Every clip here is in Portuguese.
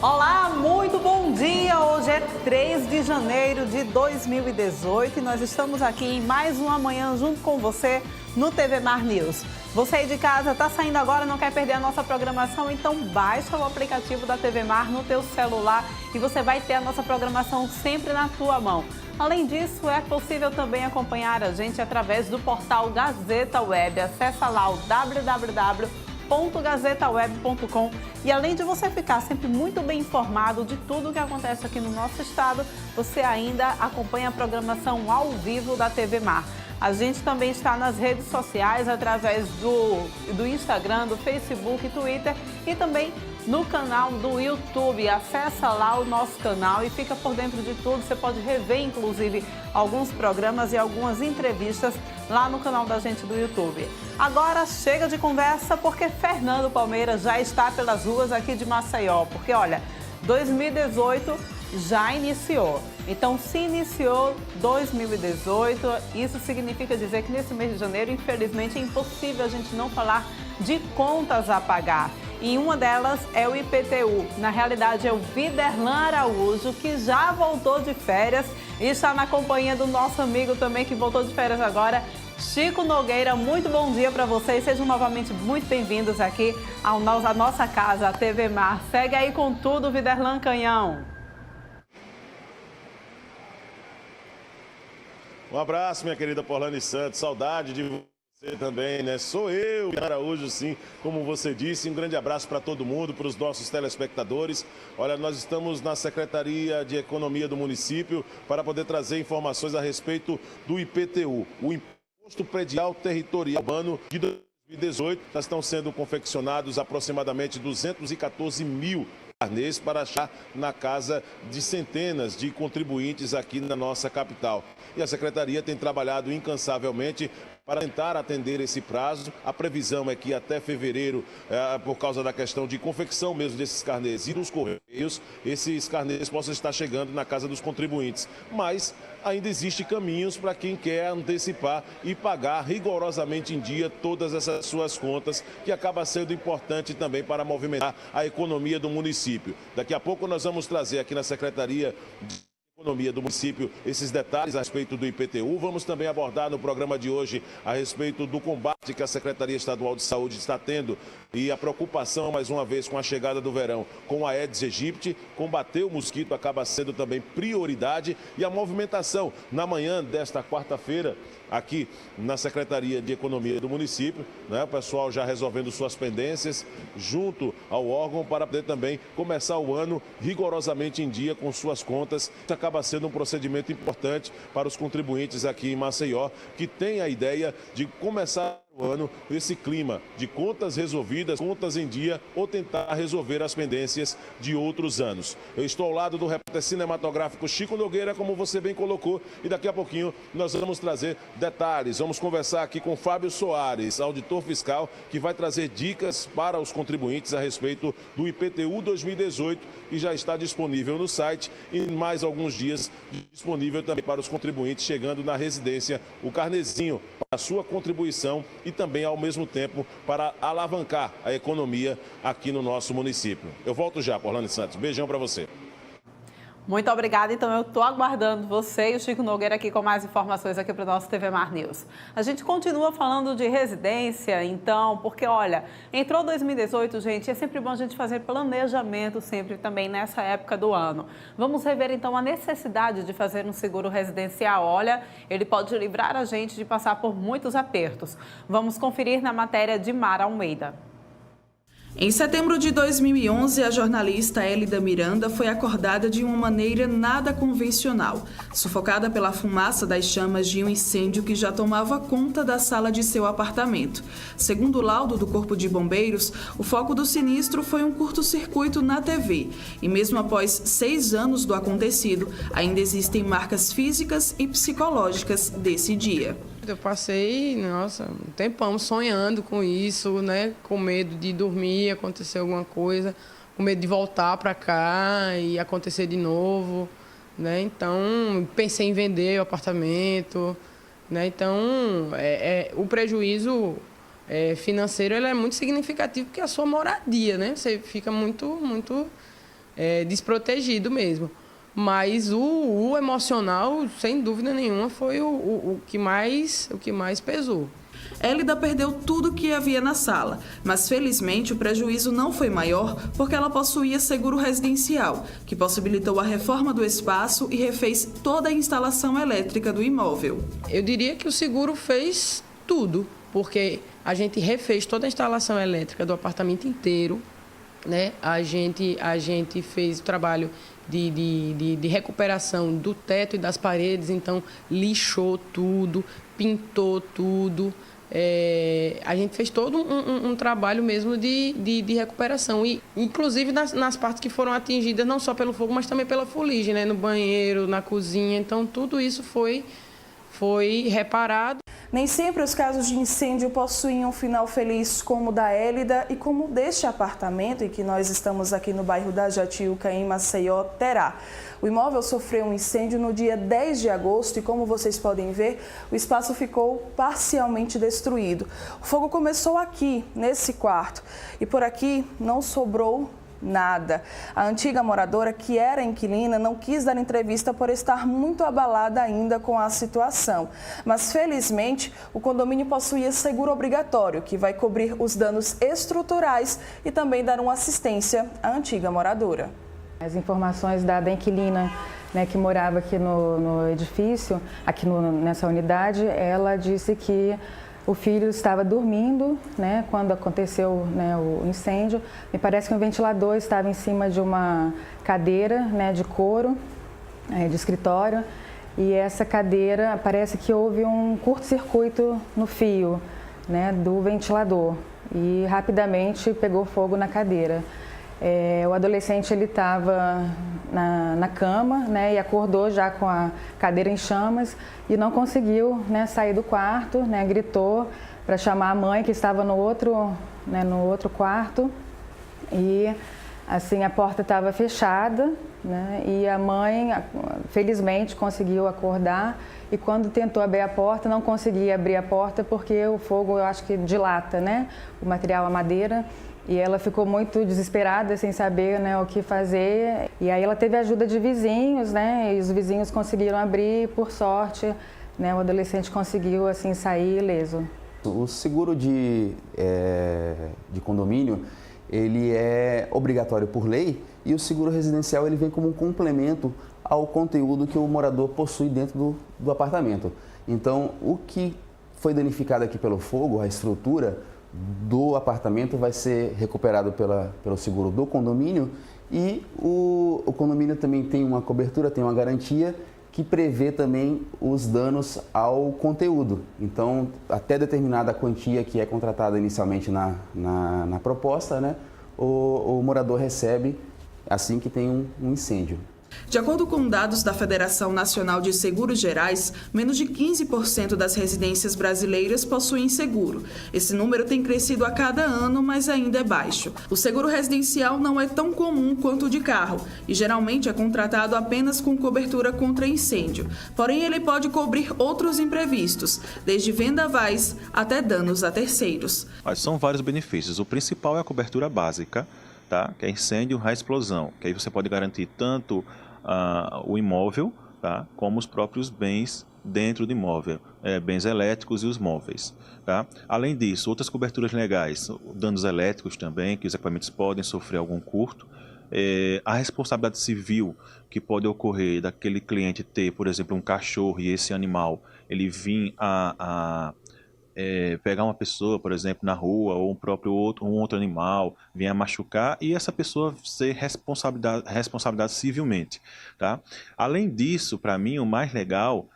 Olá, muito bom dia! Hoje é 3 de janeiro de 2018 e nós estamos aqui em mais uma manhã junto com você no TV Mar News. Você aí de casa está saindo agora, não quer perder a nossa programação? Então baixa o aplicativo da TV Mar no teu celular e você vai ter a nossa programação sempre na tua mão. Além disso, é possível também acompanhar a gente através do portal Gazeta Web. Acesse lá o www.gazetaweb.com e além de você ficar sempre muito bem informado de tudo o que acontece aqui no nosso estado, você ainda acompanha a programação ao vivo da TV Mar. A gente também está nas redes sociais através do Instagram, do Facebook, Twitter e também no canal do YouTube. Acesse lá o nosso canal e fica por dentro de tudo. Você pode rever, inclusive, alguns programas e algumas entrevistas lá no canal da gente do YouTube. Agora chega de conversa porque Fernando Palmeira já está pelas ruas aqui de Maceió. Porque, olha, 2018 já iniciou. Então, se iniciou 2018, isso significa dizer que nesse mês de janeiro, infelizmente, é impossível a gente não falar de contas a pagar. E uma delas é o IPTU. Na realidade, é o Viderlan Araújo, que já voltou de férias e está na companhia do nosso amigo também, que voltou de férias agora, Chico Nogueira. Muito bom dia para vocês. Sejam novamente muito bem-vindos aqui à nossa casa, a TV Mar. Segue aí com tudo, Viderlan Canhão. Um abraço, minha querida Porlane Santos. Saudade de você também, né? Sou eu, Araújo, sim, como você disse. Um grande abraço para todo mundo, para os nossos telespectadores. Olha, nós estamos na Secretaria de Economia do município para poder trazer informações a respeito do IPTU, o Imposto Predial Territorial Urbano de 2018. Já estão sendo confeccionados aproximadamente 214 mil carnês para achar na casa de centenas de contribuintes aqui na nossa capital. E a Secretaria tem trabalhado incansavelmente para tentar atender esse prazo. A previsão é que até fevereiro, por causa da questão de confecção mesmo desses carnês e dos correios, esses carnês possam estar chegando na casa dos contribuintes. Mas ainda existem caminhos para quem quer antecipar e pagar rigorosamente em dia todas essas suas contas, que acaba sendo importante também para movimentar a economia do município. Daqui a pouco nós vamos trazer aqui na Secretaria de Economia do município esses detalhes a respeito do IPTU. Vamos também abordar no programa de hoje a respeito do combate que a Secretaria Estadual de Saúde está tendo e a preocupação, mais uma vez, com a chegada do verão com a Aedes aegypti. Combater o mosquito acaba sendo também prioridade e a movimentação na manhã desta quarta-feira aqui na Secretaria de Economia do município, né? O pessoal já resolvendo suas pendências junto ao órgão para poder também começar o ano rigorosamente em dia com suas contas. Isso acaba sendo um procedimento importante para os contribuintes aqui em Maceió, que tem a ideia de começar o ano esse clima de contas resolvidas, contas em dia ou tentar resolver as pendências de outros anos. Eu estou ao lado do repórter cinematográfico Chico Nogueira, como você bem colocou, e daqui a pouquinho nós vamos trazer detalhes. Vamos conversar aqui com Fábio Soares, auditor fiscal, que vai trazer dicas para os contribuintes a respeito do IPTU 2018 e já está disponível no site e em mais alguns dias disponível também para os contribuintes chegando na residência o carnezinho para a sua contribuição e também, ao mesmo tempo, para alavancar a economia aqui no nosso município. Eu volto já, Porlane Santos. Beijão para você. Muito obrigada. Então, eu estou aguardando você e o Chico Nogueira aqui com mais informações aqui para o nosso TV Mar News. A gente continua falando de residência, então, porque, olha, entrou 2018, gente, é sempre bom a gente fazer planejamento sempre também nessa época do ano. Vamos rever, então, a necessidade de fazer um seguro residencial. Olha, ele pode livrar a gente de passar por muitos apertos. Vamos conferir na matéria de Mara Almeida. Em setembro de 2011, a jornalista Hélida Miranda foi acordada de uma maneira nada convencional, sufocada pela fumaça das chamas de um incêndio que já tomava conta da sala de seu apartamento. Segundo o laudo do Corpo de Bombeiros, o foco do sinistro foi um curto-circuito na TV. E mesmo após 6 anos do acontecido, ainda existem marcas físicas e psicológicas desse dia. Eu passei, nossa, um tempão sonhando com isso, né? Com medo de dormir, acontecer alguma coisa, com medo de voltar para cá e acontecer de novo, né? Então, pensei em vender o apartamento, né? Então, o prejuízo financeiro ele é muito significativo porque é a sua moradia, né? Você fica muito desprotegido mesmo. Mas o emocional, sem dúvida nenhuma, foi o que mais pesou. Élida perdeu tudo que havia na sala, mas felizmente o prejuízo não foi maior porque ela possuía seguro residencial, que possibilitou a reforma do espaço e refez toda a instalação elétrica do imóvel. Eu diria que o seguro fez tudo, porque a gente refez toda a instalação elétrica do apartamento inteiro, né? A gente fez o trabalho de recuperação do teto e das paredes, então lixou tudo, pintou tudo. A gente fez todo um trabalho mesmo de recuperação, e inclusive nas partes que foram atingidas não só pelo fogo, mas também pela fuligem, né? No banheiro, na cozinha, então tudo isso foi reparado. Nem sempre os casos de incêndio possuem um final feliz como o da Élida e como deste apartamento em que nós estamos aqui no bairro da Jatiuca, em Maceió, terá. O imóvel sofreu um incêndio no dia 10 de agosto e, como vocês podem ver, o espaço ficou parcialmente destruído. O fogo começou aqui, nesse quarto, e por aqui não sobrou nada. A antiga moradora, que era inquilina, não quis dar entrevista por estar muito abalada ainda com a situação. Mas, felizmente, o condomínio possuía seguro obrigatório, que vai cobrir os danos estruturais e também dar uma assistência à antiga moradora. As informações da inquilina, né, que morava aqui no edifício, aqui nessa unidade, ela disse que o filho estava dormindo, né, quando aconteceu, né, o incêndio. Me parece que um ventilador estava em cima de uma cadeira, né, de couro, de escritório, e essa cadeira, parece que houve um curto-circuito no fio, né, do ventilador e rapidamente pegou fogo na cadeira. O adolescente estava na cama, né, e acordou já com a cadeira em chamas e não conseguiu, né, sair do quarto, né, gritou para chamar a mãe que estava no outro quarto e assim a porta estava fechada, né, e a mãe felizmente conseguiu acordar e quando tentou abrir a porta não conseguia abrir a porta porque o fogo, eu acho que dilata, né, o material, a madeira. E ela ficou muito desesperada, sem saber, né, o que fazer. E aí ela teve a ajuda de vizinhos, né, e os vizinhos conseguiram abrir, e por sorte, né, o adolescente conseguiu assim, sair ileso. O seguro de condomínio, ele é obrigatório por lei e o seguro residencial ele vem como um complemento ao conteúdo que o morador possui dentro do apartamento. Então, o que foi danificado aqui pelo fogo, a estrutura do apartamento vai ser recuperado pelo seguro do condomínio e o condomínio também tem uma cobertura, tem uma garantia que prevê também os danos ao conteúdo. Então, até determinada quantia que é contratada inicialmente na proposta, né, o morador recebe assim que tem um incêndio. De acordo com dados da Federação Nacional de Seguros Gerais, menos de 15% das residências brasileiras possuem seguro. Esse número tem crescido a cada ano, mas ainda é baixo. O seguro residencial não é tão comum quanto o de carro e geralmente é contratado apenas com cobertura contra incêndio. Porém, ele pode cobrir outros imprevistos, desde vendavais até danos a terceiros. São vários benefícios. O principal é a cobertura básica, tá? Que é incêndio, a explosão, que aí você pode garantir tanto o imóvel, tá? Como os próprios bens dentro do imóvel, bens elétricos e os móveis. Tá? Além disso, outras coberturas legais, danos elétricos também, que os equipamentos podem sofrer algum curto, a responsabilidade civil que pode ocorrer daquele cliente ter, por exemplo, um cachorro e esse animal, ele vir pegar uma pessoa, por exemplo, na rua, ou um outro animal, venha machucar, e essa pessoa ser responsabilidade civilmente. Tá? Além disso, para mim, o mais legal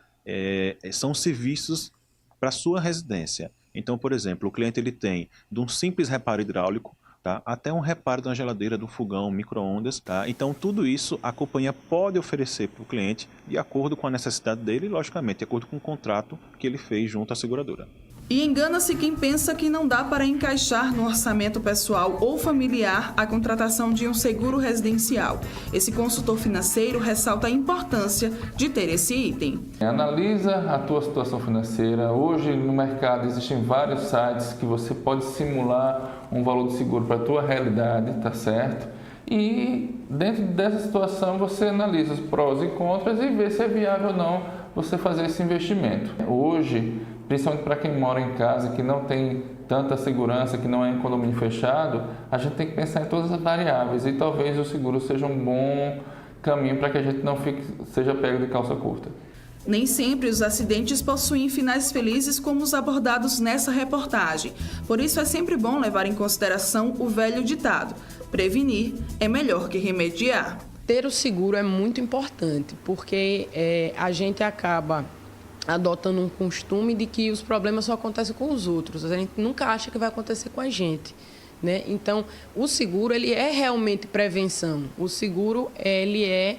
são os serviços para a sua residência. Então, por exemplo, o cliente ele tem de um simples reparo hidráulico, tá, até um reparo de uma geladeira, de um fogão, micro-ondas. Tá? Então, tudo isso a companhia pode oferecer para o cliente de acordo com a necessidade dele e, logicamente, de acordo com o contrato que ele fez junto à seguradora. E engana-se quem pensa que não dá para encaixar no orçamento pessoal ou familiar a contratação de um seguro residencial. Esse consultor financeiro ressalta a importância de ter esse item. Analisa a tua situação financeira. Hoje no mercado existem vários sites que você pode simular um valor de seguro para a tua realidade, tá certo? E dentro dessa situação você analisa os prós e contras e vê se é viável ou não você fazer esse investimento. Hoje, principalmente para quem mora em casa, que não tem tanta segurança, que não é em condomínio fechado, a gente tem que pensar em todas as variáveis e talvez o seguro seja um bom caminho para que a gente não seja pego de calça curta. Nem sempre os acidentes possuem finais felizes como os abordados nessa reportagem. Por isso é sempre bom levar em consideração o velho ditado: prevenir é melhor que remediar. Ter o seguro é muito importante, porque a gente acaba adotando um costume de que os problemas só acontecem com os outros. A gente nunca acha que vai acontecer com a gente, né? Então, o seguro ele é realmente prevenção. O seguro ele é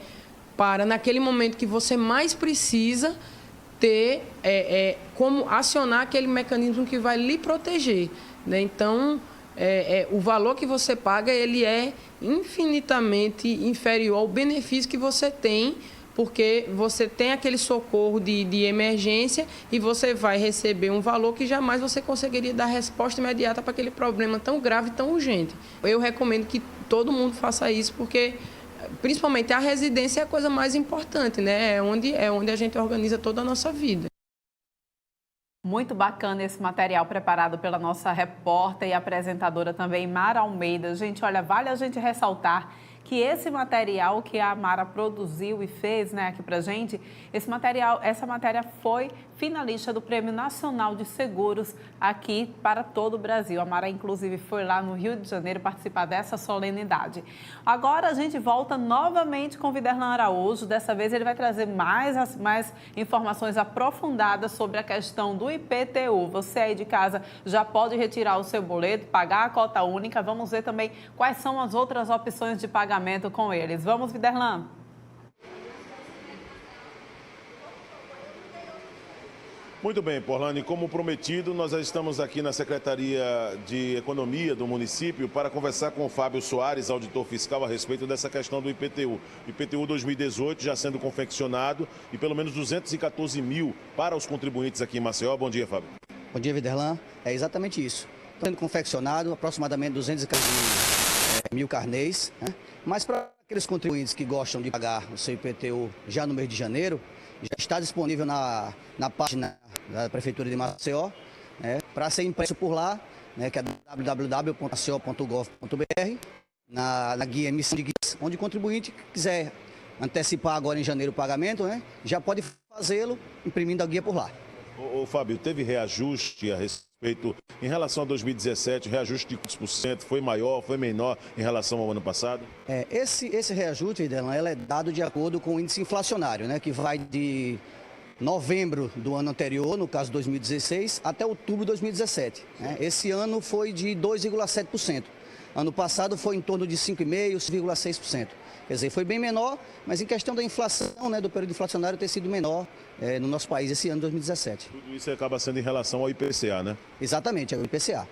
para, naquele momento que você mais precisa, ter como acionar aquele mecanismo que vai lhe proteger, né? Então, o valor que você paga ele é infinitamente inferior ao benefício que você tem, porque você tem aquele socorro de emergência e você vai receber um valor que jamais você conseguiria dar resposta imediata para aquele problema tão grave e tão urgente. Eu recomendo que todo mundo faça isso, porque principalmente a residência é a coisa mais importante, né? É onde a gente organiza toda a nossa vida. Muito bacana esse material preparado pela nossa repórter e apresentadora também, Mara Almeida. Gente, olha, vale a gente ressaltar que esse material que a Mara produziu e fez, né, aqui pra gente, essa matéria foi finalista do Prêmio Nacional de Seguros aqui para todo o Brasil. A Mara, inclusive, foi lá no Rio de Janeiro participar dessa solenidade. Agora a gente volta novamente com o Viderlan Araújo. Dessa vez ele vai trazer mais informações aprofundadas sobre a questão do IPTU. Você aí de casa já pode retirar o seu boleto, pagar a cota única. Vamos ver também quais são as outras opções de pagamento com eles. Vamos, Viderlan? Muito bem, Porlane, como prometido, nós já estamos aqui na Secretaria de Economia do município para conversar com o Fábio Soares, auditor fiscal, a respeito dessa questão do IPTU. IPTU 2018 já sendo confeccionado e pelo menos 214 mil para os contribuintes aqui em Maceió. Bom dia, Fábio. Bom dia, Viderlan. É exatamente isso. Está sendo confeccionado aproximadamente 214 mil carnês, né? Mas para aqueles contribuintes que gostam de pagar o seu IPTU já no mês de janeiro, já está disponível na página da Prefeitura de Maceió, né, para ser impresso por lá, né, que é www.maceió.gov.br, na guia emissão de guias, onde o contribuinte que quiser antecipar agora em janeiro o pagamento, né, já pode fazê-lo imprimindo a guia por lá. Ô Fábio, teve reajuste a respeito, em relação a 2017, reajuste de quantos por cento? Foi maior, foi menor em relação ao ano passado? Esse reajuste, Viderlan, ele é dado de acordo com o índice inflacionário, né, que vai de novembro do ano anterior, no caso 2016, até outubro de 2017. Né? Esse ano foi de 2,7%. Ano passado foi em torno de 5,5%, 5,6%. Quer dizer, foi bem menor, mas em questão da inflação, né, do período inflacionário ter sido menor no nosso país esse ano, 2017. Tudo isso acaba sendo em relação ao IPCA, né? Exatamente, é o IPCA.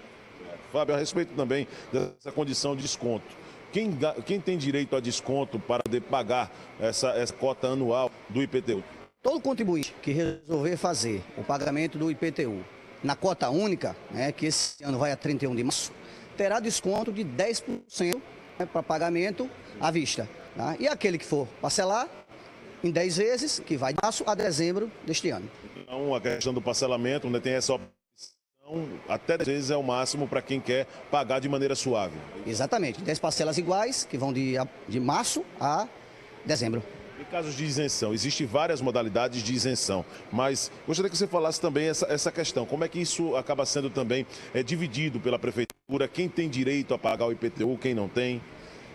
Fábio, a respeito também dessa condição de desconto. Quem tem direito a desconto para pagar essa cota anual do IPTU? Todo contribuinte que resolver fazer o pagamento do IPTU na cota única, né, que esse ano vai a 31 de março, terá desconto de 10%, né, para pagamento à vista. Tá? E aquele que for parcelar em 10 vezes, que vai de março a dezembro deste ano. Então, a questão do parcelamento, né, tem essa opção, até 10 vezes é o máximo para quem quer pagar de maneira suave. Exatamente, 10 parcelas iguais, que vão de março a dezembro. Em casos de isenção, existem várias modalidades de isenção, mas gostaria que você falasse também essa questão. Como é que isso acaba sendo também dividido pela Prefeitura? Quem tem direito a pagar o IPTU, quem não tem?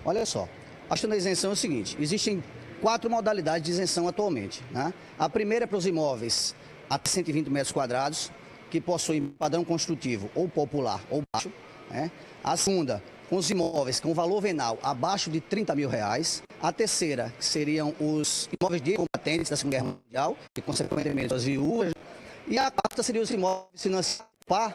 Olha só, a questão da isenção é o seguinte, existem 4 modalidades de isenção atualmente. Né? A primeira é para os imóveis até 120 metros quadrados, que possuem padrão construtivo ou popular ou baixo. Né? A segunda, com os imóveis com valor venal abaixo de R$30 mil. A terceira, que seriam os imóveis de combatentes da Segunda Guerra Mundial, e consequentemente as viúvas. E a quarta seria os imóveis financiados par.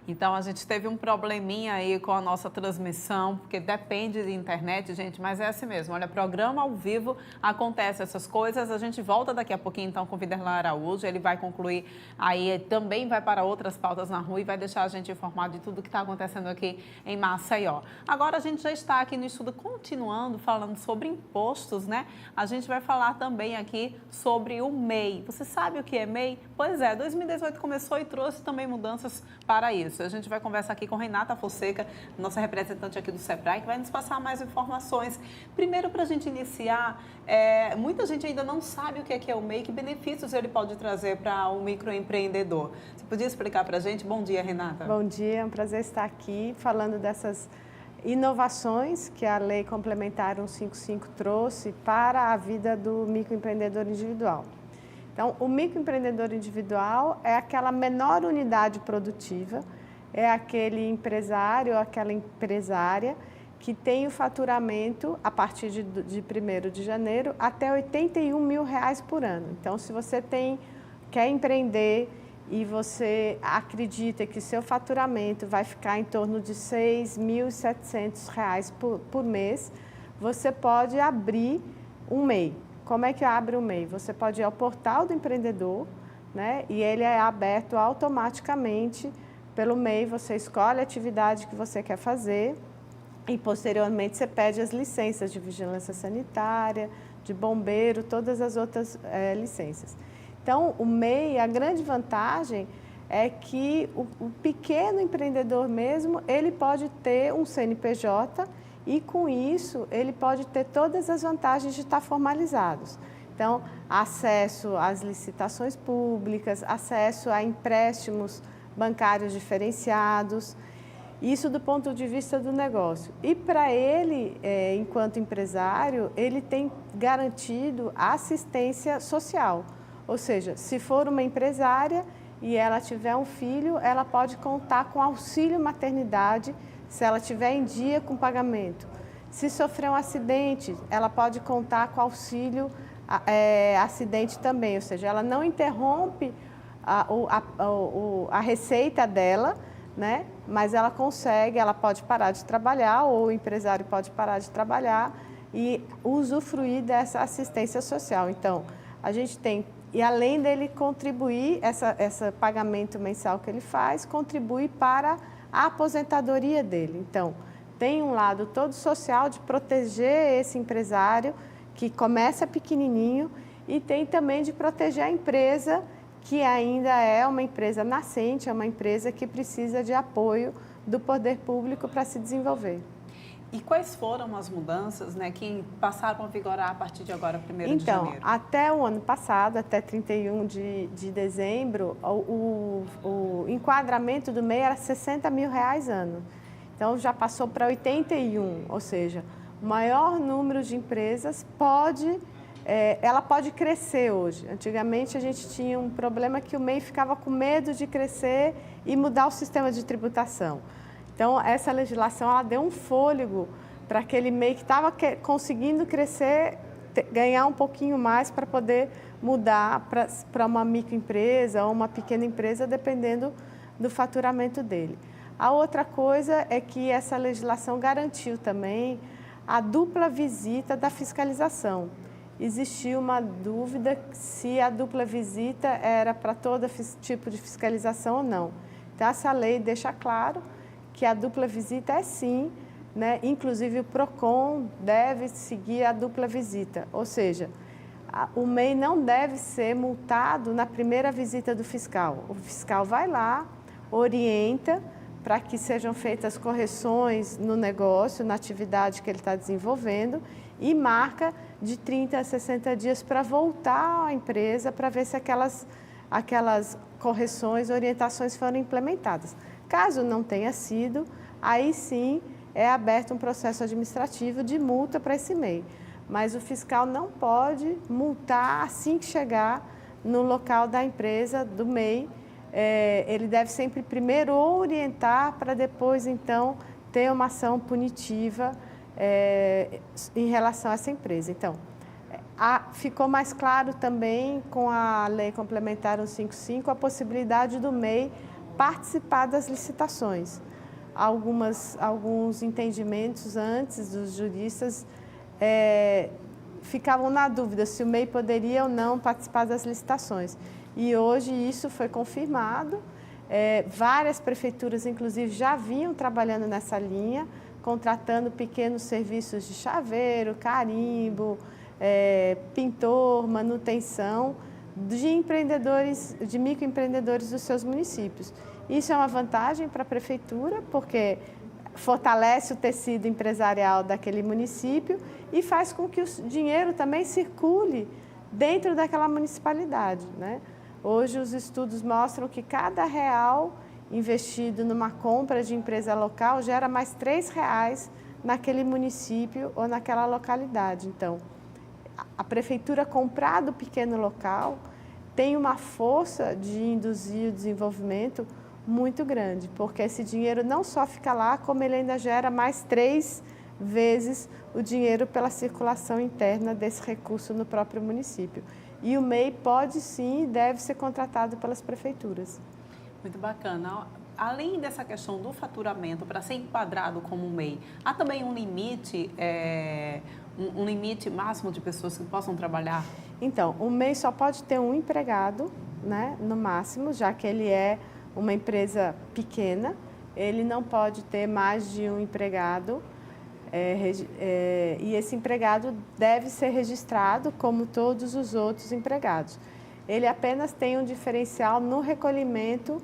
Então, a gente teve um probleminha aí com a nossa transmissão, porque depende de internet, gente, mas é assim mesmo. Olha, programa ao vivo, acontece essas coisas. A gente volta daqui a pouquinho, então, com o Viderlan Araújo. Ele vai concluir aí, também vai para outras pautas na rua e vai deixar a gente informado de tudo que está acontecendo aqui em Maceió. Agora, a gente já está aqui no estudo continuando, falando sobre impostos, né? A gente vai falar também aqui sobre o MEI. Você sabe o que é MEI? Pois é, 2018 começou e trouxe também mudanças para isso. A gente vai conversar aqui com Renata Fonseca, nossa representante aqui do Sebrae, que vai nos passar mais informações. Primeiro, para a gente iniciar, muita gente ainda não sabe o que é o MEI, que benefícios ele pode trazer para o microempreendedor. Você podia explicar para a gente? Bom dia, Renata. Bom dia, é um prazer estar aqui falando dessas inovações que a Lei Complementar 155 trouxe para a vida do microempreendedor individual. Então, o microempreendedor individual é aquela menor unidade produtiva, é aquele empresário ou aquela empresária que tem o faturamento a partir de 1º de janeiro até R$81 mil por ano. Então, se você quer empreender e você acredita que seu faturamento vai ficar em torno de R$ 6.700 por mês, você pode abrir um MEI. Como é que abre o MEI? Você pode ir ao portal do empreendedor, né? E ele é aberto automaticamente pelo MEI. Você escolhe a atividade que você quer fazer e, posteriormente, você pede as licenças de vigilância sanitária, de bombeiro, todas as outras licenças. Então, o MEI, a grande vantagem é que o pequeno empreendedor mesmo, ele pode ter um CNPJ e, com isso, ele pode ter todas as vantagens de estar formalizados. Então, acesso às licitações públicas, acesso a empréstimos bancários diferenciados, isso do ponto de vista do negócio. E para ele, enquanto empresário, ele tem garantido assistência social. Ou seja, se for uma empresária e ela tiver um filho, ela pode contar com auxílio maternidade se ela tiver em dia com pagamento. Se sofrer um acidente, ela pode contar com auxílio acidente também, ou seja, ela não interrompe a receita dela, né? Mas ela pode parar de trabalhar ou o empresário pode parar de trabalhar e usufruir dessa assistência social. Então, a gente tem, e além dele contribuir, esse pagamento mensal que ele faz, contribui para a aposentadoria dele. Então, tem um lado todo social de proteger esse empresário que começa pequenininho e tem também de proteger a empresa que ainda é uma empresa nascente, é uma empresa que precisa de apoio do poder público para se desenvolver. E quais foram as mudanças, né, que passaram a vigorar a partir de agora, 1º de janeiro? Então, até o ano passado, até 31 de dezembro, o enquadramento do MEI era R$60 mil ano. Então, já passou para 81, ou seja, o maior número de empresas ela pode crescer hoje. Antigamente, a gente tinha um problema que o MEI ficava com medo de crescer e mudar o sistema de tributação. Então, essa legislação ela deu um fôlego para aquele MEI que estava conseguindo crescer, ganhar um pouquinho mais para poder mudar para uma microempresa ou uma pequena empresa, dependendo do faturamento dele. A outra coisa é que essa legislação garantiu também a dupla visita da fiscalização. Existiu uma dúvida se a dupla visita era para todo tipo de fiscalização ou não. Então, essa lei deixa claro que a dupla visita é sim, né? Inclusive o PROCON deve seguir a dupla visita, ou seja, o MEI não deve ser multado na primeira visita do fiscal. O fiscal vai lá, orienta para que sejam feitas correções no negócio, na atividade que ele está desenvolvendo e marca de 30 a 60 dias para voltar à empresa para ver se aquelas correções, orientações foram implementadas. Caso não tenha sido, aí sim é aberto um processo administrativo de multa para esse MEI. Mas o fiscal não pode multar assim que chegar no local da empresa, do MEI. Ele deve sempre primeiro orientar para depois, então, ter uma ação punitiva em relação a essa empresa. Então, ficou mais claro também com a Lei Complementar 155 a possibilidade do MEI participar das licitações. Alguns entendimentos antes dos juristas ficavam na dúvida se o MEI poderia ou não participar das licitações. E hoje isso foi confirmado. Várias prefeituras, inclusive, já vinham trabalhando nessa linha, contratando pequenos serviços de chaveiro, carimbo, pintor, manutenção de microempreendedores dos seus municípios. Isso é uma vantagem para a prefeitura, porque fortalece o tecido empresarial daquele município e faz com que o dinheiro também circule dentro daquela municipalidade, né? Hoje os estudos mostram que cada real investido numa compra de empresa local gera mais R$3 naquele município ou naquela localidade. Então, a prefeitura comprar do pequeno local tem uma força de induzir o desenvolvimento muito grande, porque esse dinheiro não só fica lá, como ele ainda gera mais 3 vezes o dinheiro pela circulação interna desse recurso no próprio município. E o MEI pode sim e deve ser contratado pelas prefeituras. Muito bacana. Além dessa questão do faturamento, para ser enquadrado como MEI, há também um limite, um limite máximo de pessoas que possam trabalhar? Então, o MEI só pode ter um empregado, né, no máximo, já que ele é uma empresa pequena, ele não pode ter mais de um empregado. E esse empregado deve ser registrado como todos os outros empregados. Ele apenas tem um diferencial no recolhimento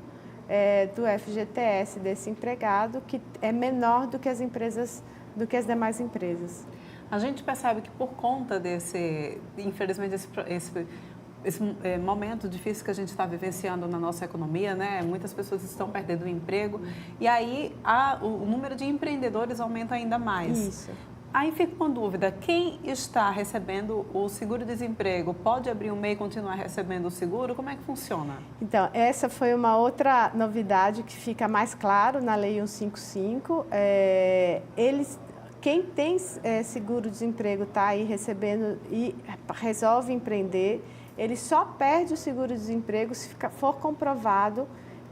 do FGTS desse empregado, que é menor do que as demais empresas. A gente percebe que por conta infelizmente, esse momento difícil que a gente está vivenciando na nossa economia, né? Muitas pessoas estão perdendo o emprego e aí o número de empreendedores aumenta ainda mais. Isso. Aí fica uma dúvida, quem está recebendo o seguro-desemprego pode abrir um MEI e continuar recebendo o seguro? Como é que funciona? Então, essa foi uma outra novidade que fica mais claro na Lei 155. Quem tem seguro-desemprego está aí recebendo e resolve empreender, ele só perde o seguro-desemprego se for comprovado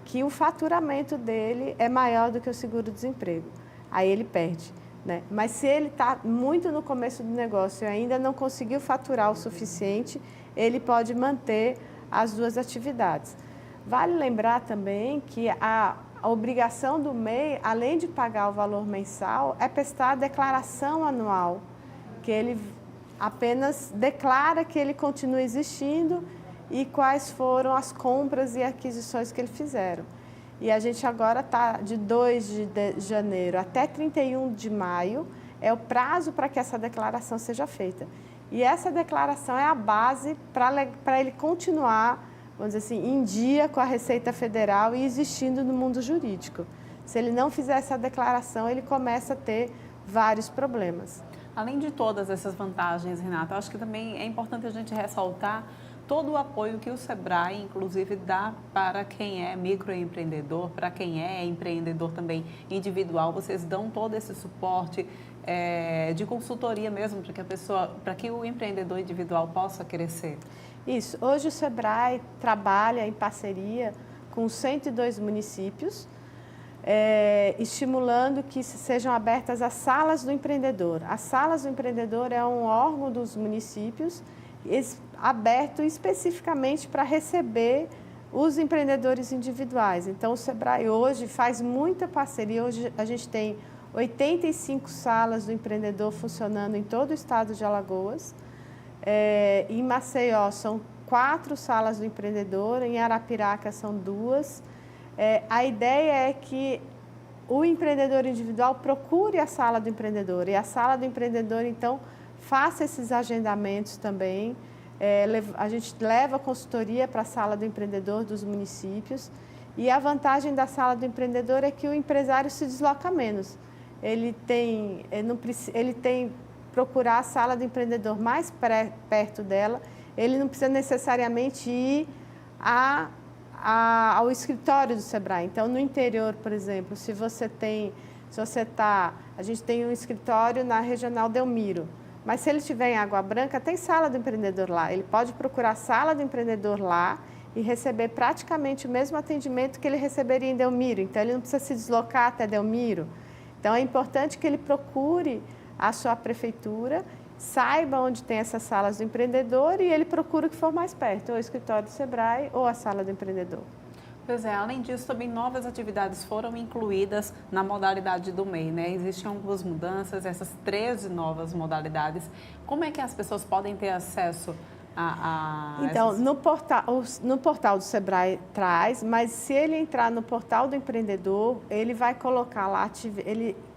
que o faturamento dele é maior do que o seguro-desemprego. Aí ele perde, né? Mas se ele está muito no começo do negócio e ainda não conseguiu faturar o suficiente, ele pode manter as duas atividades. Vale lembrar também que a obrigação do MEI, além de pagar o valor mensal, é prestar a declaração anual, que ele apenas declara que ele continua existindo e quais foram as compras e aquisições que ele fizeram. E a gente agora está de 2 de janeiro até 31 de maio, é o prazo para que essa declaração seja feita. E essa declaração é a base para ele continuar, vamos dizer assim, em dia com a Receita Federal e existindo no mundo jurídico. Se ele não fizer essa declaração, ele começa a ter vários problemas. Além de todas essas vantagens, Renata, acho que também é importante a gente ressaltar todo o apoio que o SEBRAE, inclusive, dá para quem é microempreendedor, para quem é empreendedor também individual. Vocês dão todo esse suporte de consultoria mesmo para que o empreendedor individual possa crescer. Isso. Hoje o SEBRAE trabalha em parceria com 102 municípios, estimulando que sejam abertas as salas do empreendedor. As salas do empreendedor é um órgão dos municípios aberto especificamente para receber os empreendedores individuais. Então, o SEBRAE hoje faz muita parceria. Hoje a gente tem 85 salas do empreendedor funcionando em todo o estado de Alagoas. Em Maceió são 4 salas do empreendedor, em Arapiraca são 2. A ideia é que o empreendedor individual procure a sala do empreendedor e a sala do empreendedor, então, faça esses agendamentos também. A gente leva consultoria para a sala do empreendedor dos municípios e a vantagem da sala do empreendedor é que o empresário se desloca menos. Ele tem procurar a sala do empreendedor mais perto dela, ele não precisa necessariamente ir ao escritório do SEBRAE. Então, no interior, por exemplo, a gente tem um escritório na Regional Delmiro, mas se ele estiver em Água Branca, tem sala do empreendedor lá. Ele pode procurar a sala do empreendedor lá e receber praticamente o mesmo atendimento que ele receberia em Delmiro. Então, ele não precisa se deslocar até Delmiro. Então, é importante que ele procure a sua prefeitura, saiba onde tem essas salas do empreendedor e ele procura o que for mais perto, ou o escritório do Sebrae ou a sala do empreendedor. Pois é, além disso, também novas atividades foram incluídas na modalidade do MEI, né? Existem algumas mudanças, essas 13 novas modalidades. Como é que as pessoas podem ter acesso a Então, essas... no portal do Sebrae traz, mas se ele entrar no portal do empreendedor, ele vai colocar lá,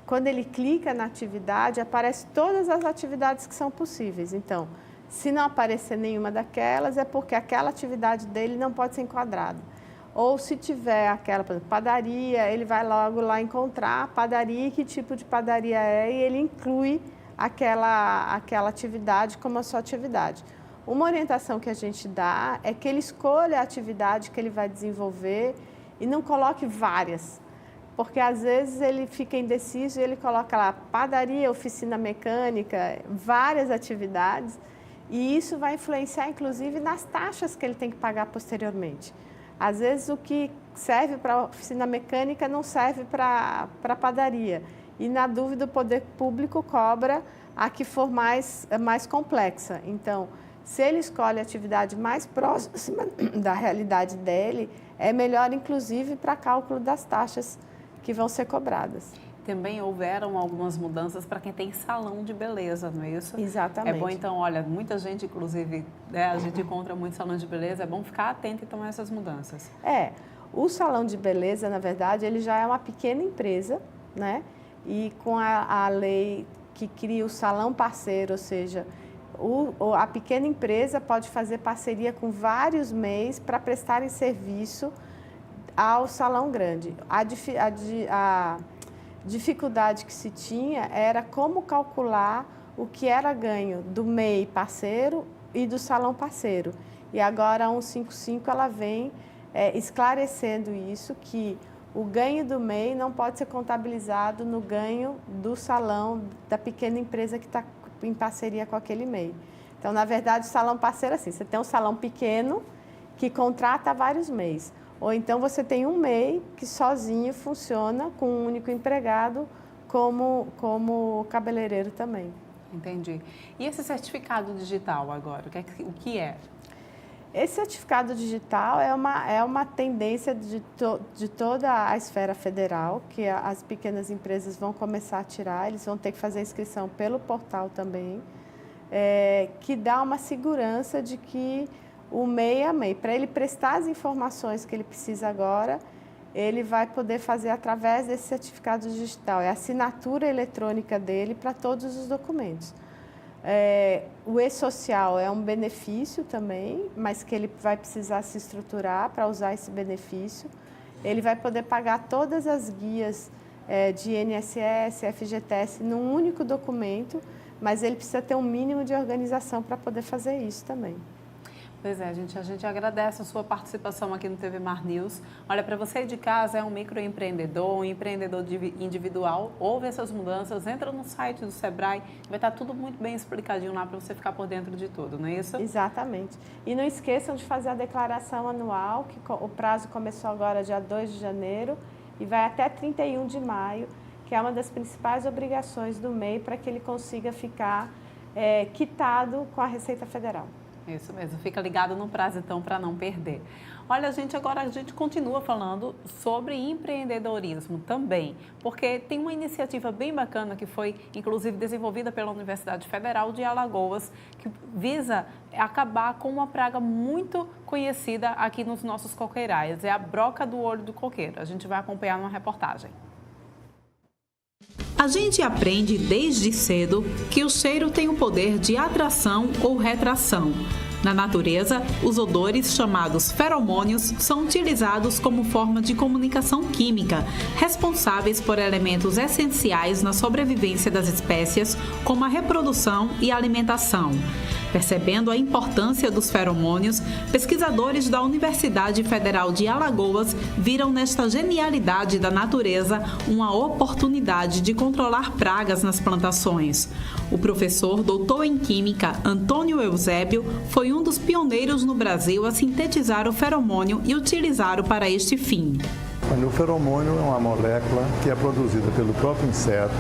quando ele clica na atividade, aparece todas as atividades que são possíveis. Então, se não aparecer nenhuma daquelas, é porque aquela atividade dele não pode ser enquadrada. Ou se tiver aquela, por exemplo, padaria, ele vai logo lá encontrar a padaria, que tipo de padaria é, e ele inclui aquela atividade como a sua atividade. Uma orientação que a gente dá é que ele escolha a atividade que ele vai desenvolver e não coloque várias, porque às vezes ele fica indeciso e ele coloca lá padaria, oficina mecânica, várias atividades, e isso vai influenciar inclusive nas taxas que ele tem que pagar posteriormente. Às vezes o que serve para a oficina mecânica não serve para a padaria. E na dúvida o poder público cobra a que for mais complexa. Então, se ele escolhe a atividade mais próxima da realidade dele, é melhor inclusive para cálculo das taxas que vão ser cobradas. Também houveram algumas mudanças para quem tem salão de beleza, não é isso? Exatamente. É bom, então, olha, muita gente, inclusive, a gente encontra muito salão de beleza, é bom ficar atento, então, a essas mudanças. O salão de beleza, na verdade, ele já é uma pequena empresa, né? E com a lei que cria o salão parceiro, ou seja, a pequena empresa pode fazer parceria com vários MEIs para prestarem serviço ao salão grande. A dificuldade que se tinha era como calcular o que era ganho do MEI parceiro e do salão parceiro. E agora a 155 ela vem esclarecendo isso, que o ganho do MEI não pode ser contabilizado no ganho do salão da pequena empresa que está em parceria com aquele MEI. Então, na verdade, o salão parceiro é assim, você tem um salão pequeno que contrata vários MEIs. Ou então você tem um MEI que sozinho funciona com um único empregado como cabeleireiro também. Entendi. E esse certificado digital agora, o que é? Esse certificado digital é uma tendência de toda a esfera federal, que as pequenas empresas vão começar a tirar, eles vão ter que fazer a inscrição pelo portal também, que dá uma segurança de que o MEI, para ele prestar as informações que ele precisa agora, ele vai poder fazer através desse certificado digital. É a assinatura eletrônica dele para todos os documentos. O e-social é um benefício também, mas que ele vai precisar se estruturar para usar esse benefício. Ele vai poder pagar todas as guias de INSS, FGTS num único documento, mas ele precisa ter um mínimo de organização para poder fazer isso também. Pois é, gente, a gente agradece a sua participação aqui no TV Mar News. Olha, para você de casa, é um microempreendedor, um empreendedor individual, ouve essas mudanças, entra no site do Sebrae, vai estar tudo muito bem explicadinho lá para você ficar por dentro de tudo, não é isso? Exatamente. E não esqueçam de fazer a declaração anual, que o prazo começou agora dia 2 de janeiro e vai até 31 de maio, que é uma das principais obrigações do MEI para que ele consiga ficar quitado com a Receita Federal. Isso mesmo, fica ligado no prazo então para não perder. Olha, gente, agora a gente continua falando sobre empreendedorismo também, porque tem uma iniciativa bem bacana que foi, inclusive, desenvolvida pela Universidade Federal de Alagoas, que visa acabar com uma praga muito conhecida aqui nos nossos coqueirais, é a broca do olho do coqueiro. A gente vai acompanhar numa reportagem. A gente aprende desde cedo que o cheiro tem o poder de atração ou retração. Na natureza, os odores, chamados feromônios, são utilizados como forma de comunicação química, responsáveis por elementos essenciais na sobrevivência das espécies, como a reprodução e a alimentação. Percebendo a importância dos feromônios, pesquisadores da Universidade Federal de Alagoas viram nesta genialidade da natureza uma oportunidade de controlar pragas nas plantações. O professor doutor em Química Antônio Eusébio foi um dos pioneiros no Brasil a sintetizar o feromônio e utilizá-lo para este fim. O feromônio é uma molécula que é produzida pelo próprio inseto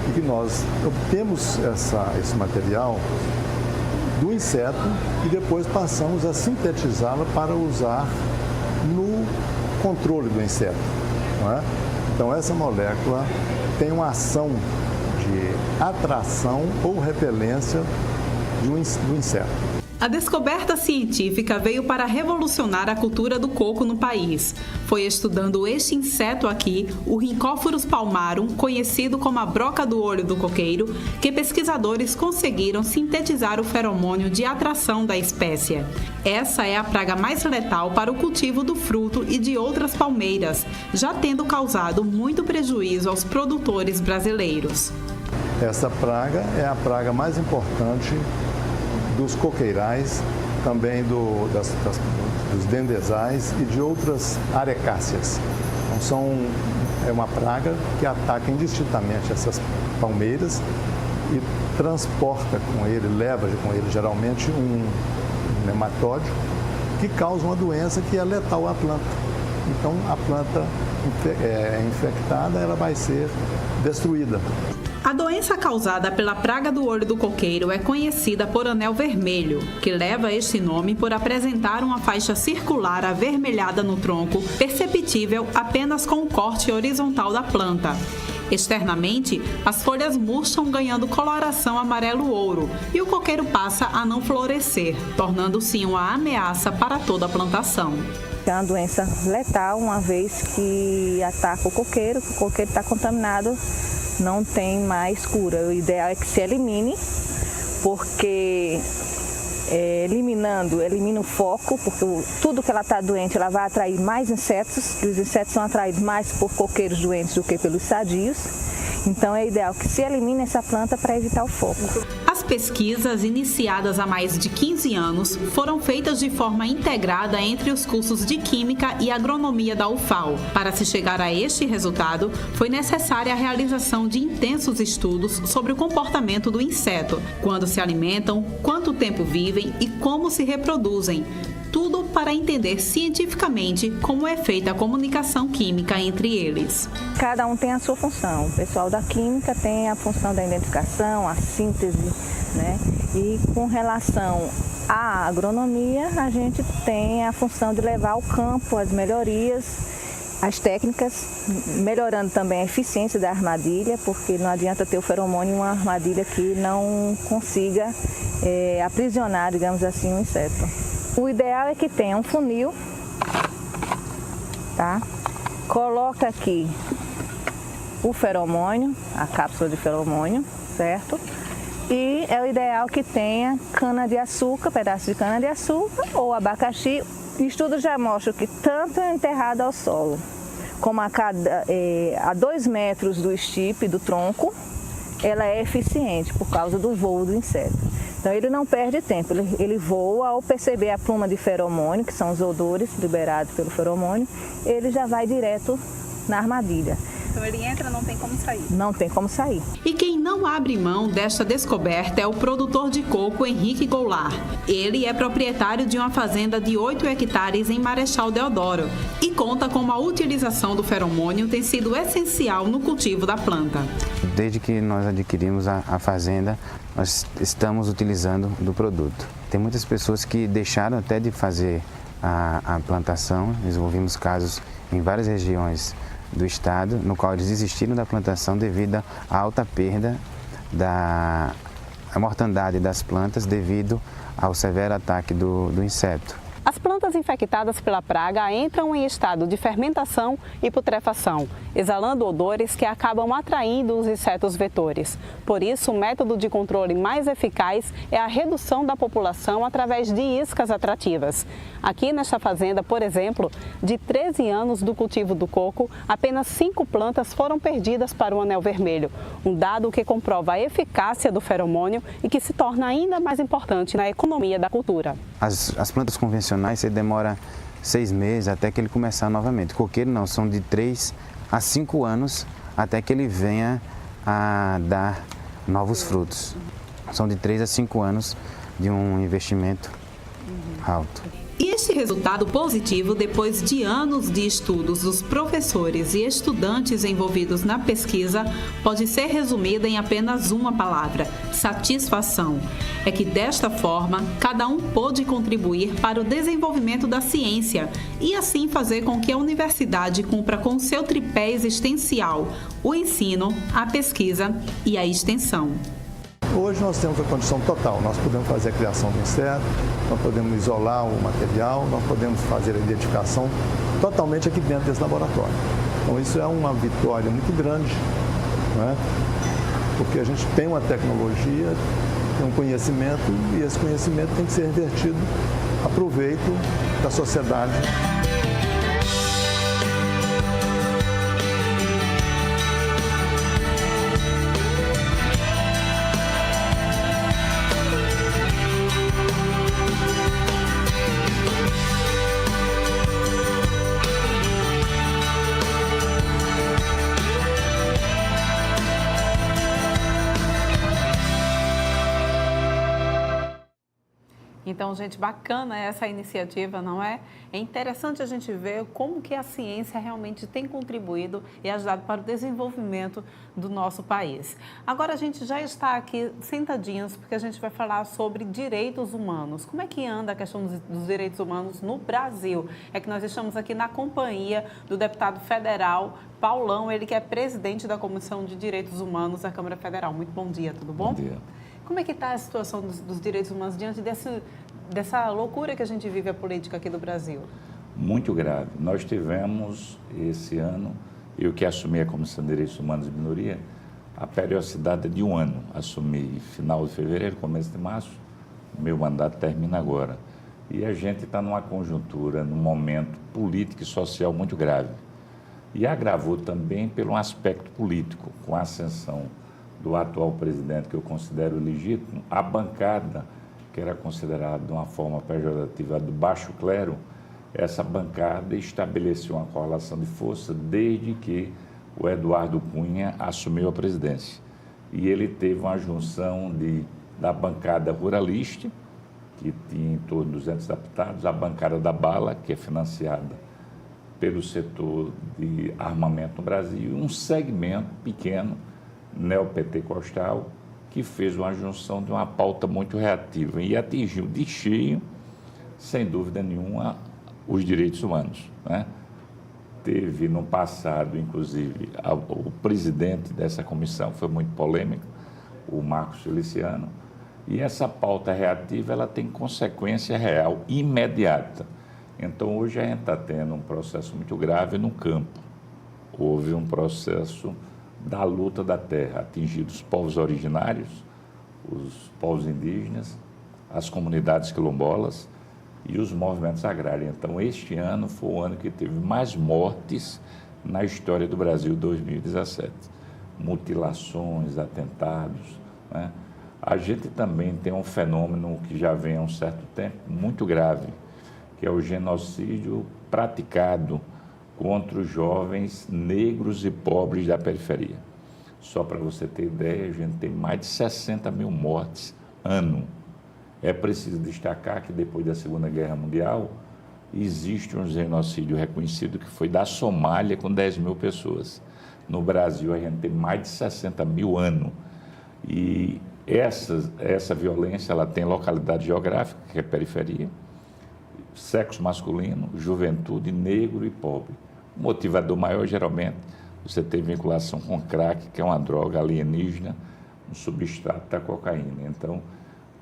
e que nós obtemos esse material do inseto e depois passamos a sintetizá-la para usar no controle do inseto. Não é? Então essa molécula tem uma ação de atração ou repelência do inseto. A descoberta científica veio para revolucionar a cultura do coco no país. Foi estudando este inseto aqui, o Rhynchophorus palmarum, conhecido como a broca do olho do coqueiro, que pesquisadores conseguiram sintetizar o feromônio de atração da espécie. Essa é a praga mais letal para o cultivo do fruto e de outras palmeiras, já tendo causado muito prejuízo aos produtores brasileiros. Essa praga é a praga mais importante dos coqueirais, também dos dendezais e de outras arecáceas. Então, é uma praga que ataca indistintamente essas palmeiras e transporta com ele, leva com ele geralmente um nematóide que causa uma doença que é letal à planta. Então, a planta infectada, ela vai ser destruída. A doença causada pela praga do olho do coqueiro é conhecida por anel vermelho, que leva este nome por apresentar uma faixa circular avermelhada no tronco, perceptível apenas com o corte horizontal da planta. Externamente, as folhas murcham ganhando coloração amarelo-ouro e o coqueiro passa a não florescer, tornando-se uma ameaça para toda a plantação. É uma doença letal, uma vez que ataca o coqueiro está contaminado, não tem mais cura. O ideal é que se elimine, porque elimina o foco, porque tudo que ela está doente, ela vai atrair mais insetos, e os insetos são atraídos mais por coqueiros doentes do que pelos sadios. Então é ideal que se elimine essa planta para evitar o foco. As pesquisas, iniciadas há mais de 15 anos, foram feitas de forma integrada entre os cursos de Química e Agronomia da UFAL. Para se chegar a este resultado, foi necessária a realização de intensos estudos sobre o comportamento do inseto, quando se alimentam, quanto tempo vivem e como se reproduzem. Tudo para entender cientificamente como é feita a comunicação química entre eles. Cada um tem a sua função. O pessoal da química tem a função da identificação, a síntese, né? E com relação à agronomia, a gente tem a função de levar ao campo as melhorias, as técnicas, melhorando também a eficiência da armadilha, porque não adianta ter o feromônio em uma armadilha que não consiga aprisionar, digamos assim, o inseto. O ideal é que tenha um funil, tá? Coloca aqui o feromônio, a cápsula de feromônio, certo? E é o ideal que tenha cana-de-açúcar, pedaço de cana-de-açúcar ou abacaxi. Estudos já mostram que tanto enterrado ao solo, como a 2 metros do estipe, do tronco, ela é eficiente por causa do voo do inseto. Então ele não perde tempo, ele voa ao perceber a pluma de feromônio, que são os odores liberados pelo feromônio, ele já vai direto na armadilha. Então ele entra, não tem como sair. Não tem como sair. E quem não abre mão desta descoberta é o produtor de coco Henrique Goulart. Ele é proprietário de uma fazenda de 8 hectares em Marechal Deodoro e conta como a utilização do feromônio tem sido essencial no cultivo da planta. Desde que nós adquirimos a fazenda, nós estamos utilizando do produto. Tem muitas pessoas que deixaram até de fazer a plantação, desenvolvimos casos em várias regiões do estado, no qual eles desistiram da plantação devido à alta perda da mortandade das plantas devido ao severo ataque do inseto. As plantas infectadas pela praga entram em estado de fermentação e putrefação, exalando odores que acabam atraindo os insetos vetores. Por isso, o método de controle mais eficaz é a redução da população através de iscas atrativas. Aqui nesta fazenda, por exemplo, de 13 anos do cultivo do coco, apenas 5 plantas foram perdidas para o anel vermelho. um dado que comprova a eficácia do feromônio e que se torna ainda mais importante na economia da cultura. As plantas convencionais, você demora 6 meses até que ele começar novamente. Coqueiro não, são de 3 a 5 anos até que ele venha a dar novos frutos. São de 3 a 5 anos de um investimento alto. E este resultado positivo, depois de anos de estudos dos professores e estudantes envolvidos na pesquisa, pode ser resumido em apenas uma palavra: satisfação. É que desta forma, cada um pôde contribuir para o desenvolvimento da ciência e assim fazer com que a universidade cumpra com seu tripé existencial: o ensino, a pesquisa e a extensão. Hoje nós temos a condição total, nós podemos fazer a criação do inseto, nós podemos isolar o material, nós podemos fazer a identificação totalmente aqui dentro desse laboratório. Então isso é uma vitória muito grande, né? Porque a gente tem uma tecnologia, tem um conhecimento e esse conhecimento tem que ser revertido a proveito da sociedade. Então, gente, bacana essa iniciativa, não é? É interessante a gente ver como que a ciência realmente tem contribuído e ajudado para o desenvolvimento do nosso país. Agora, a gente já está aqui sentadinhos porque a gente vai falar sobre direitos humanos. Como é que anda a questão dos direitos humanos no Brasil? É que nós estamos aqui na companhia do deputado federal Paulão, ele que é presidente da Comissão de Direitos Humanos da Câmara Federal. Muito bom dia, tudo bom? Bom dia. Como é que está a situação dos direitos humanos diante dessa loucura que a gente vive a política aqui do Brasil? Muito grave. Nós tivemos esse ano, eu que assumi a Comissão de Direitos Humanos e Minoria, a periodicidade de um ano. Assumi final de fevereiro, começo de março, meu mandato termina agora. E a gente está numa conjuntura, num momento político e social muito grave. E agravou também pelo aspecto político, com a ascensão do atual presidente, que eu considero legítimo, a bancada, que era considerada de uma forma pejorativa do baixo clero, essa bancada estabeleceu uma correlação de força desde que o Eduardo Cunha assumiu a presidência. E ele teve uma junção da bancada ruralista, que tinha em torno de 200 deputados, a bancada da bala, que é financiada pelo setor de armamento no Brasil, e um segmento pequeno, neopentecostal, que fez uma junção de uma pauta muito reativa e atingiu de cheio, sem dúvida nenhuma, os direitos humanos, né? Teve no passado, inclusive, o presidente dessa comissão, foi muito polêmico, o Marcos Feliciano, e essa pauta reativa ela tem consequência real, imediata. Então, hoje a gente está tendo um processo muito grave no campo. Houve um processo da luta da terra, atingindo os povos originários, os povos indígenas, as comunidades quilombolas e os movimentos agrários. Então, este ano foi o ano que teve mais mortes na história do Brasil, 2017. Mutilações, atentados, né? A gente também tem um fenômeno que já vem há um certo tempo, muito grave, que é o genocídio praticado contra os jovens negros e pobres da periferia. Só para você ter ideia, a gente tem mais de 60 mil mortes ano. É preciso destacar que depois da Segunda Guerra Mundial, existe um genocídio reconhecido que foi da Somália com 10 mil pessoas. No Brasil, a gente tem mais de 60 mil ano. E essa violência ela tem localidade geográfica, que é periferia, sexo masculino, juventude, negro e pobre. O motivador maior, geralmente, você tem vinculação com crack, que é uma droga alienígena, um substrato da cocaína. Então,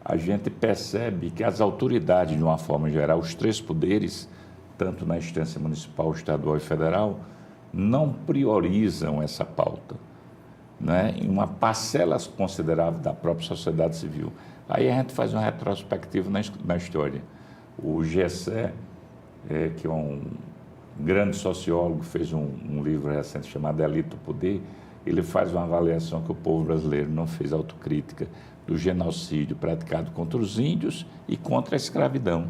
a gente percebe que as autoridades, de uma forma geral, os três poderes, tanto na instância municipal, estadual e federal, não priorizam essa pauta, né? Em uma parcela considerável da própria sociedade civil. Aí a gente faz uma retrospectiva na história. O Gessé, que é um grande sociólogo, fez um livro recente chamado Elite do Poder, ele faz uma avaliação que o povo brasileiro não fez autocrítica do genocídio praticado contra os índios e contra a escravidão.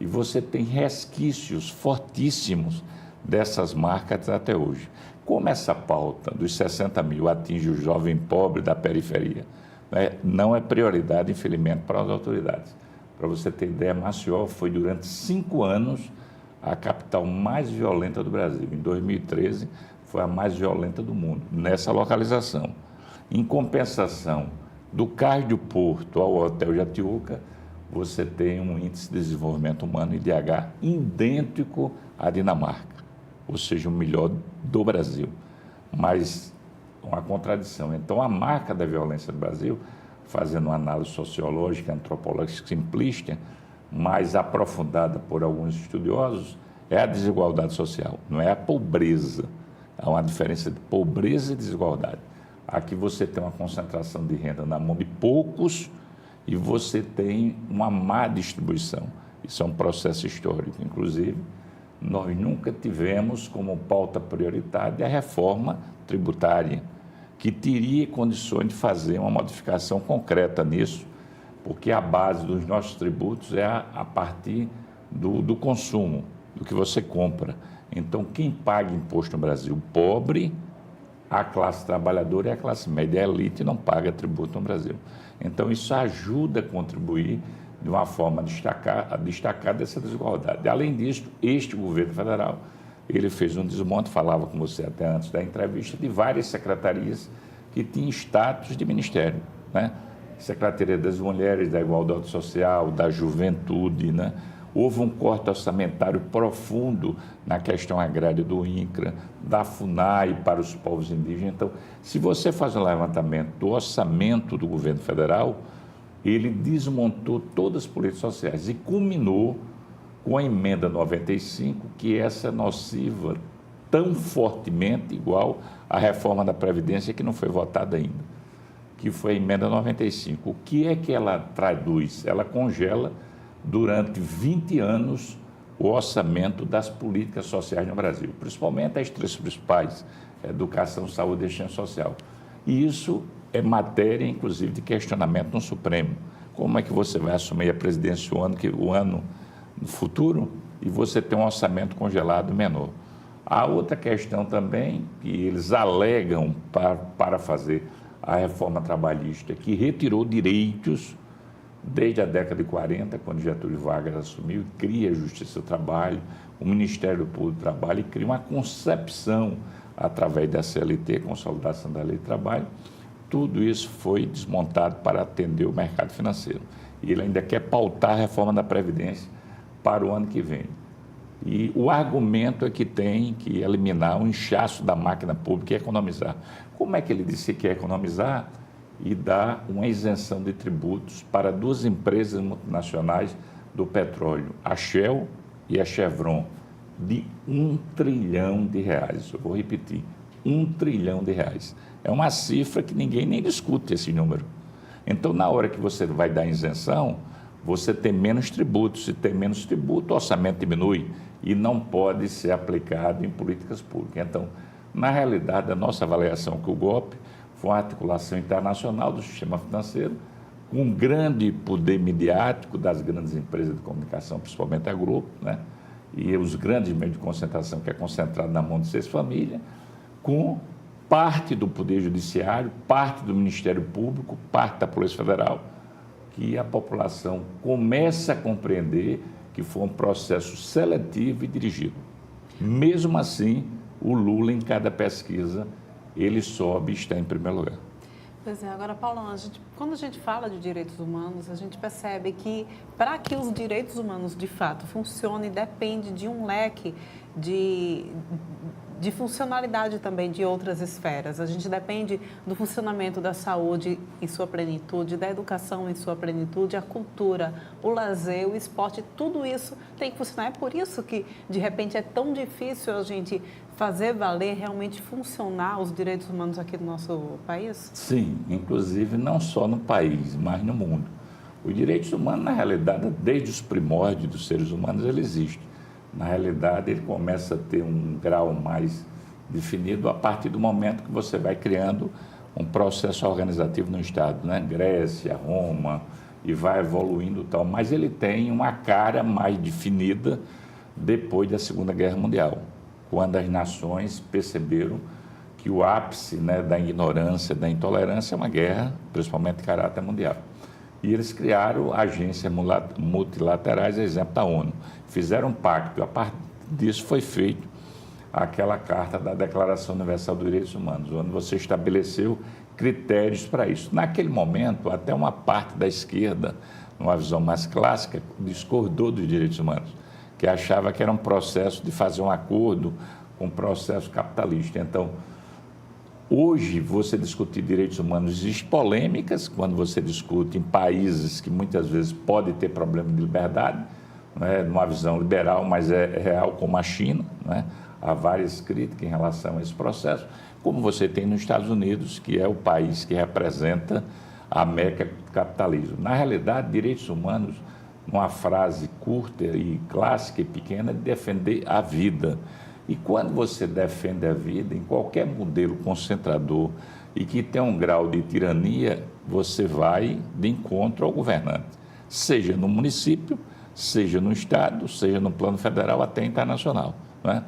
E você tem resquícios fortíssimos dessas marcas até hoje. Como essa pauta dos 60 mil atinge o jovem pobre da periferia, né, não é prioridade, infelizmente, para as autoridades. Para você ter ideia, Maceió foi durante 5 anos a capital mais violenta do Brasil. Em 2013, foi a mais violenta do mundo, nessa localização. Em compensação, do Cais do Porto ao Hotel Jatiuca, você tem um índice de desenvolvimento humano, IDH, idêntico à Dinamarca, ou seja, o melhor do Brasil. Mas uma contradição. Então, a marca da violência do Brasil, fazendo uma análise sociológica, antropológica simplista, mais aprofundada por alguns estudiosos, é a desigualdade social, não é a pobreza. Há uma diferença de pobreza e desigualdade. Aqui você tem uma concentração de renda na mão de poucos e você tem uma má distribuição. Isso é um processo histórico. Inclusive, nós nunca tivemos como pauta prioritária a reforma tributária, que teria condições de fazer uma modificação concreta nisso, porque a base dos nossos tributos é a partir do consumo, do que você compra. Então, quem paga imposto no Brasil? O pobre, a classe trabalhadora e a classe média. A elite não paga tributo no Brasil. Então, isso ajuda a contribuir de uma forma a destacar dessa desigualdade. Além disso, este governo federal, ele fez um desmonte, falava com você até antes da entrevista, de várias secretarias que tinham status de ministério, né? Secretaria das Mulheres, da Igualdade Social, da Juventude, né? Houve um corte orçamentário profundo na questão agrária do INCRA, da FUNAI para os povos indígenas. Então, se você faz um levantamento do orçamento do governo federal, ele desmontou todas as políticas sociais e culminou com a emenda 95, que é essa nociva tão fortemente igual à reforma da Previdência, que não foi votada ainda, que foi a emenda 95. O que é que ela traduz? Ela congela durante 20 anos o orçamento das políticas sociais no Brasil, principalmente as 3 principais, educação, saúde e assistência social. E isso é matéria, inclusive, de questionamento no Supremo. Como é que você vai assumir a presidência o ano no futuro e você tem um orçamento congelado menor? Há outra questão também que eles alegam para fazer a reforma trabalhista, que retirou direitos desde a década de 40, quando Getúlio Vargas assumiu, e cria a Justiça do Trabalho, o Ministério Público do Trabalho, e cria uma concepção através da CLT, Consolidação da Lei do Trabalho. Tudo isso foi desmontado para atender o mercado financeiro. E ele ainda quer pautar a reforma da Previdência para o ano que vem. E o argumento é que tem que eliminar o inchaço da máquina pública e economizar. Como é que ele disse que quer economizar? E dar uma isenção de tributos para 2 empresas multinacionais do petróleo, a Shell e a Chevron, de R$1 trilhão. Eu vou repetir, R$1 trilhão. É uma cifra que ninguém nem discute esse número. Então, na hora que você vai dar isenção, você tem menos tributos. Se tem menos tributo, o orçamento diminui e não pode ser aplicado em políticas públicas. Então, na realidade, a nossa avaliação que o golpe foi uma articulação internacional do sistema financeiro, com um grande poder midiático das grandes empresas de comunicação, principalmente a Globo, né? E os grandes meios de concentração, que é concentrado na mão de 6 famílias, com parte do Poder Judiciário, parte do Ministério Público, parte da Polícia Federal, que a população começa a compreender que foi um processo seletivo e dirigido. Mesmo assim, o Lula, em cada pesquisa, ele sobe e está em primeiro lugar. Pois é, agora, Paulão, quando a gente fala de direitos humanos, a gente percebe que para que os direitos humanos de fato funcionem, depende de um leque de funcionalidade também de outras esferas. A gente depende do funcionamento da saúde em sua plenitude, da educação em sua plenitude, a cultura, o lazer, o esporte, tudo isso tem que funcionar. É por isso que, de repente, é tão difícil a gente fazer valer, realmente funcionar os direitos humanos aqui no nosso país? Sim, inclusive não só no país, mas no mundo. Os direitos humanos, na realidade, desde os primórdios dos seres humanos, ele existe. Na realidade, ele começa a ter um grau mais definido a partir do momento que você vai criando um processo organizativo no Estado, né? Grécia, Roma, e vai evoluindo e tal. Mas ele tem uma cara mais definida depois da Segunda Guerra Mundial, quando as nações perceberam que o ápice, né, da ignorância, da intolerância é uma guerra, principalmente de caráter mundial. E eles criaram agências multilaterais, exemplo da ONU. Fizeram um pacto, e a partir disso foi feito aquela carta da Declaração Universal dos Direitos Humanos, onde você estabeleceu critérios para isso. Naquele momento, até uma parte da esquerda, numa visão mais clássica, discordou dos direitos humanos, que achava que era um processo de fazer um acordo com um processo capitalista. Então, hoje, você discutir direitos humanos, existe polêmicas quando você discute em países que muitas vezes pode ter problema de liberdade, né, numa visão liberal, mas é real, como a China, né? Há várias críticas em relação a esse processo, como você tem nos Estados Unidos, que é o país que representa a meca do capitalismo. Na realidade, direitos humanos, numa frase curta e clássica e pequena, é defender a vida. E quando você defende a vida, em qualquer modelo concentrador e que tem um grau de tirania, você vai de encontro ao governante, seja no município, seja no Estado, seja no plano federal, até internacional, né?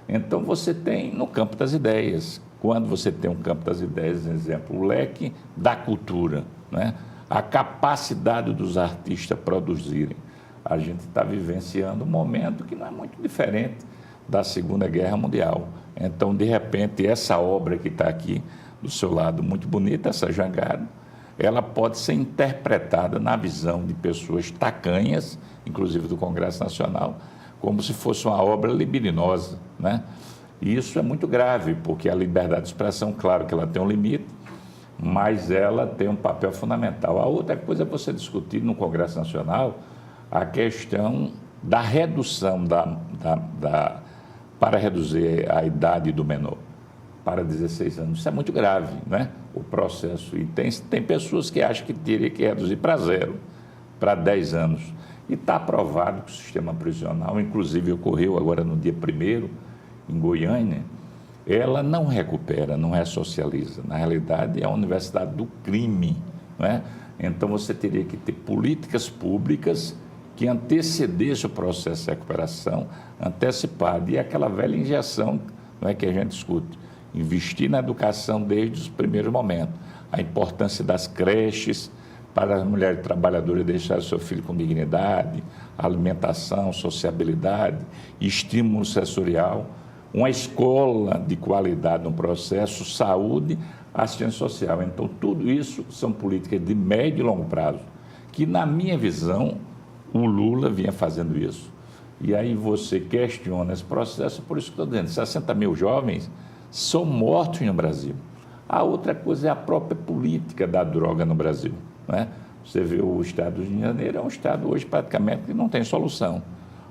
Então, você tem no campo das ideias. Quando você tem um campo das ideias, exemplo, o leque da cultura, né? A capacidade dos artistas produzirem. A gente está vivenciando um momento que não é muito diferente da Segunda Guerra Mundial. Então, de repente, essa obra que está aqui do seu lado, muito bonita, essa jangada, ela pode ser interpretada na visão de pessoas tacanhas, inclusive do Congresso Nacional, como se fosse uma obra libidinosa, né? E isso é muito grave, porque a liberdade de expressão, claro que ela tem um limite, mas ela tem um papel fundamental. A outra coisa é você discutir no Congresso Nacional a questão da redução para reduzir a idade do menor para 16 anos. Isso é muito grave, né? O processo. E tem pessoas que acham que teria que reduzir para 0, para 10 anos. E está aprovado que o sistema prisional, inclusive ocorreu agora no dia 1º, em Goiânia, ela não recupera, não ressocializa. Na realidade, é a universidade do crime, né? Então, você teria que ter políticas públicas que antecedessem o processo de recuperação, antecipado. E aquela velha injeção, não é, que a gente discute, investir na educação desde os primeiros momentos. A importância das creches para as mulheres trabalhadoras deixarem seu filho com dignidade, alimentação, sociabilidade, estímulo sensorial, uma escola de qualidade no processo, saúde, assistência social. Então, tudo isso são políticas de médio e longo prazo, que, na minha visão, o Lula vinha fazendo isso. E aí você questiona esse processo, por isso que estou dizendo, 60 mil jovens são mortos no Brasil. A outra coisa é a própria política da droga no Brasil, né? Você vê o estado do Rio de Janeiro, é um estado hoje praticamente que não tem solução.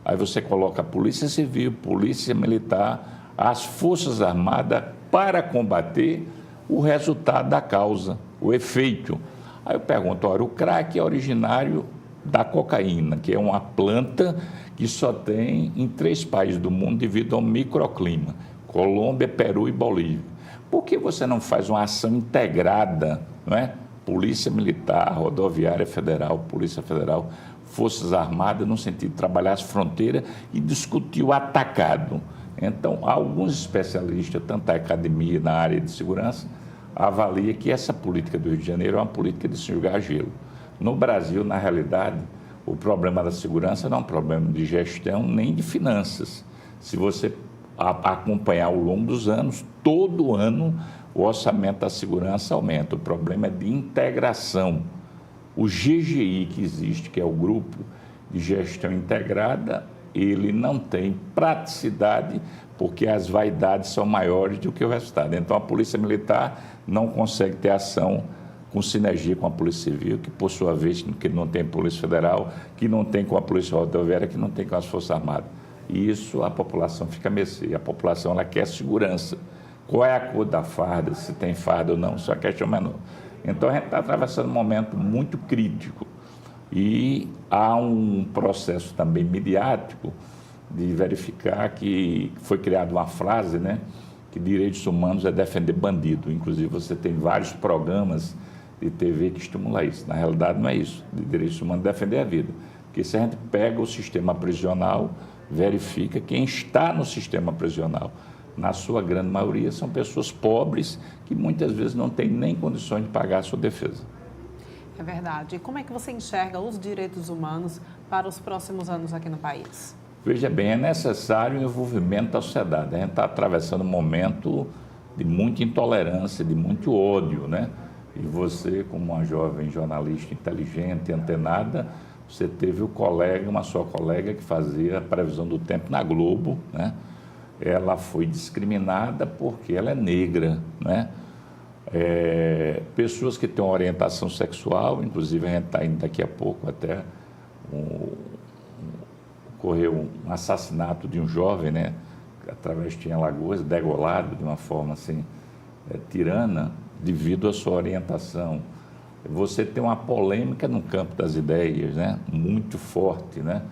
Aí você coloca a Polícia Civil, Polícia Militar, as Forças Armadas para combater o resultado da causa, o efeito. Aí eu pergunto, olha, o crack é originário da cocaína, que é uma planta que só tem em 3 países do mundo devido ao microclima, Colômbia, Peru e Bolívia. Por que você não faz uma ação integrada, não é? Polícia Militar, Rodoviária Federal, Polícia Federal, Forças Armadas, no sentido de trabalhar as fronteiras e discutir o atacado. Então, alguns especialistas, tanto a academia na área de segurança, avalia que essa política do Rio de Janeiro é uma política de se jogar gelo. No Brasil, na realidade, o problema da segurança não é um problema de gestão nem de finanças. Se você acompanhar ao longo dos anos, todo ano o orçamento da segurança aumenta. O problema é de integração. O GGI que existe, que é o Grupo de Gestão Integrada, ele não tem praticidade porque as vaidades são maiores do que o resultado. Então, a Polícia Militar não consegue ter ação com sinergia com a Polícia Civil, que, por sua vez, que não tem Polícia Federal, que não tem com a Polícia Rodoviária, que não tem com as Forças Armadas. E isso a população fica a mercê. A população ela quer segurança. Qual é a cor da farda, se tem farda ou não, isso é uma questão menor. Então, a gente está atravessando um momento muito crítico. E há um processo também midiático de verificar que foi criada uma frase, né, que direitos humanos é defender bandido. Inclusive, você tem vários programas de TV que estimulam isso. Na realidade, não é isso. De direitos humanos é defender a vida. Porque se a gente pega o sistema prisional, verifica quem está no sistema prisional, na sua grande maioria, são pessoas pobres que muitas vezes não têm nem condições de pagar a sua defesa. É verdade. E como é que você enxerga os direitos humanos para os próximos anos aqui no país? Veja bem, é necessário o envolvimento da sociedade. A gente está atravessando um momento de muita intolerância, de muito ódio, né? E você, como uma jovem jornalista inteligente, antenada, você teve uma sua colega que fazia a previsão do tempo na Globo, né? Ela foi discriminada porque ela é negra, né? Pessoas que têm uma orientação sexual, inclusive a gente está indo daqui a pouco até ocorreu um assassinato de um jovem, né, travesti em Alagoas, degolado de uma forma assim, tirana, devido à sua orientação. Você tem uma polêmica no campo das ideias, né, muito forte, né,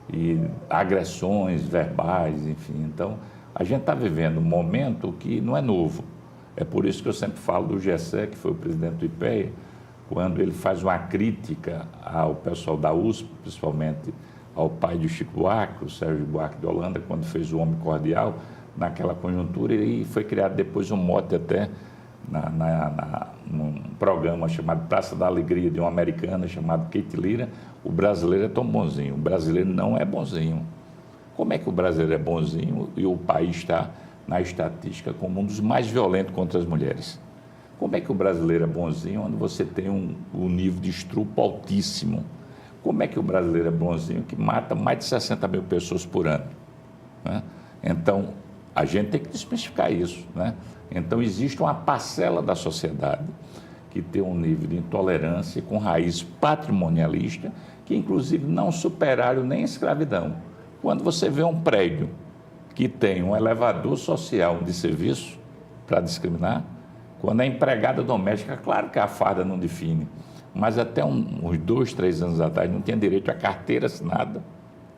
e agressões verbais, enfim. Então, a gente está vivendo um momento que não é novo. É por isso que eu sempre falo do Gessé, que foi o presidente do IPEA, quando ele faz uma crítica ao pessoal da USP, principalmente ao pai de Chico Buarque, o Sérgio Buarque de Holanda, quando fez o Homem Cordial, naquela conjuntura, e foi criado depois um mote até num programa chamado Praça da Alegria, de uma americana chamada Kate Lira, o brasileiro é tão bonzinho. O brasileiro não é bonzinho. Como é que o brasileiro é bonzinho e o país está na estatística como um dos mais violentos contra as mulheres? Como é que o brasileiro é bonzinho onde você tem um nível de estupro altíssimo? Como é que o brasileiro é bonzinho que mata mais de 60 mil pessoas por ano? Né? Então, a gente tem que desmistificar isso, né? Então, existe uma parcela da sociedade que tem um nível de intolerância com raiz patrimonialista que, inclusive, não superaram nem a escravidão. Quando você vê um prédio que tem um elevador social de serviço para discriminar, quando é empregada doméstica, claro que a farda não define, mas até uns 2, 3 anos atrás não tinha direito à carteira assinada,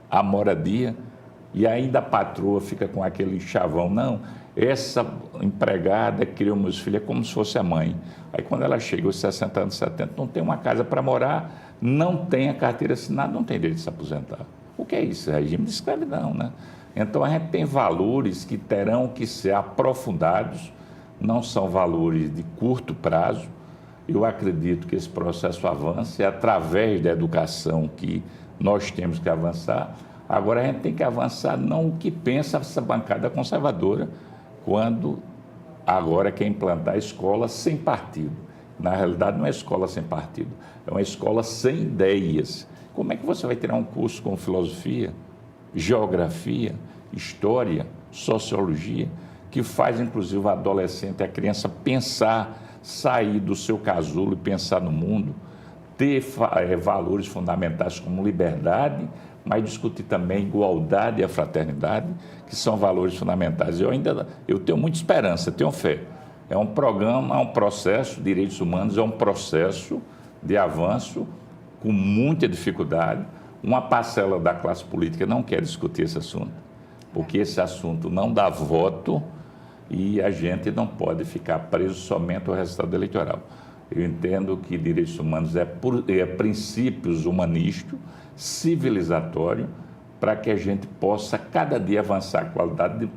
à moradia, e ainda a patroa fica com aquele chavão, não, essa empregada criou meus filhos como se fosse a mãe. Aí quando ela chega aos 60 anos, 70, não tem uma casa para morar, não tem a carteira assinada, não tem direito de se aposentar. O que é isso? É regime de escravidão, né? Então a gente tem valores que terão que ser aprofundados, não são valores de curto prazo. Eu acredito que esse processo avance através da educação que nós temos que avançar. Agora, a gente tem que avançar não o que pensa essa bancada conservadora, quando agora quer implantar a escola sem partido. Na realidade, não é escola sem partido, é uma escola sem ideias. Como é que você vai tirar um curso com filosofia, geografia, história, sociologia, que faz, inclusive, o adolescente, a criança pensar, sair do seu casulo e pensar no mundo, ter valores fundamentais como liberdade, mas discutir também igualdade e a fraternidade, que são valores fundamentais. Eu tenho muita esperança, tenho fé. É um programa, é um processo, direitos humanos é um processo de avanço com muita dificuldade. Uma parcela da classe política não quer discutir esse assunto, porque esse assunto não dá voto e a gente não pode ficar preso somente ao resultado eleitoral. Eu entendo que direitos humanos é princípios humanísticos, civilizatório, para que a gente possa cada dia avançar a qualidade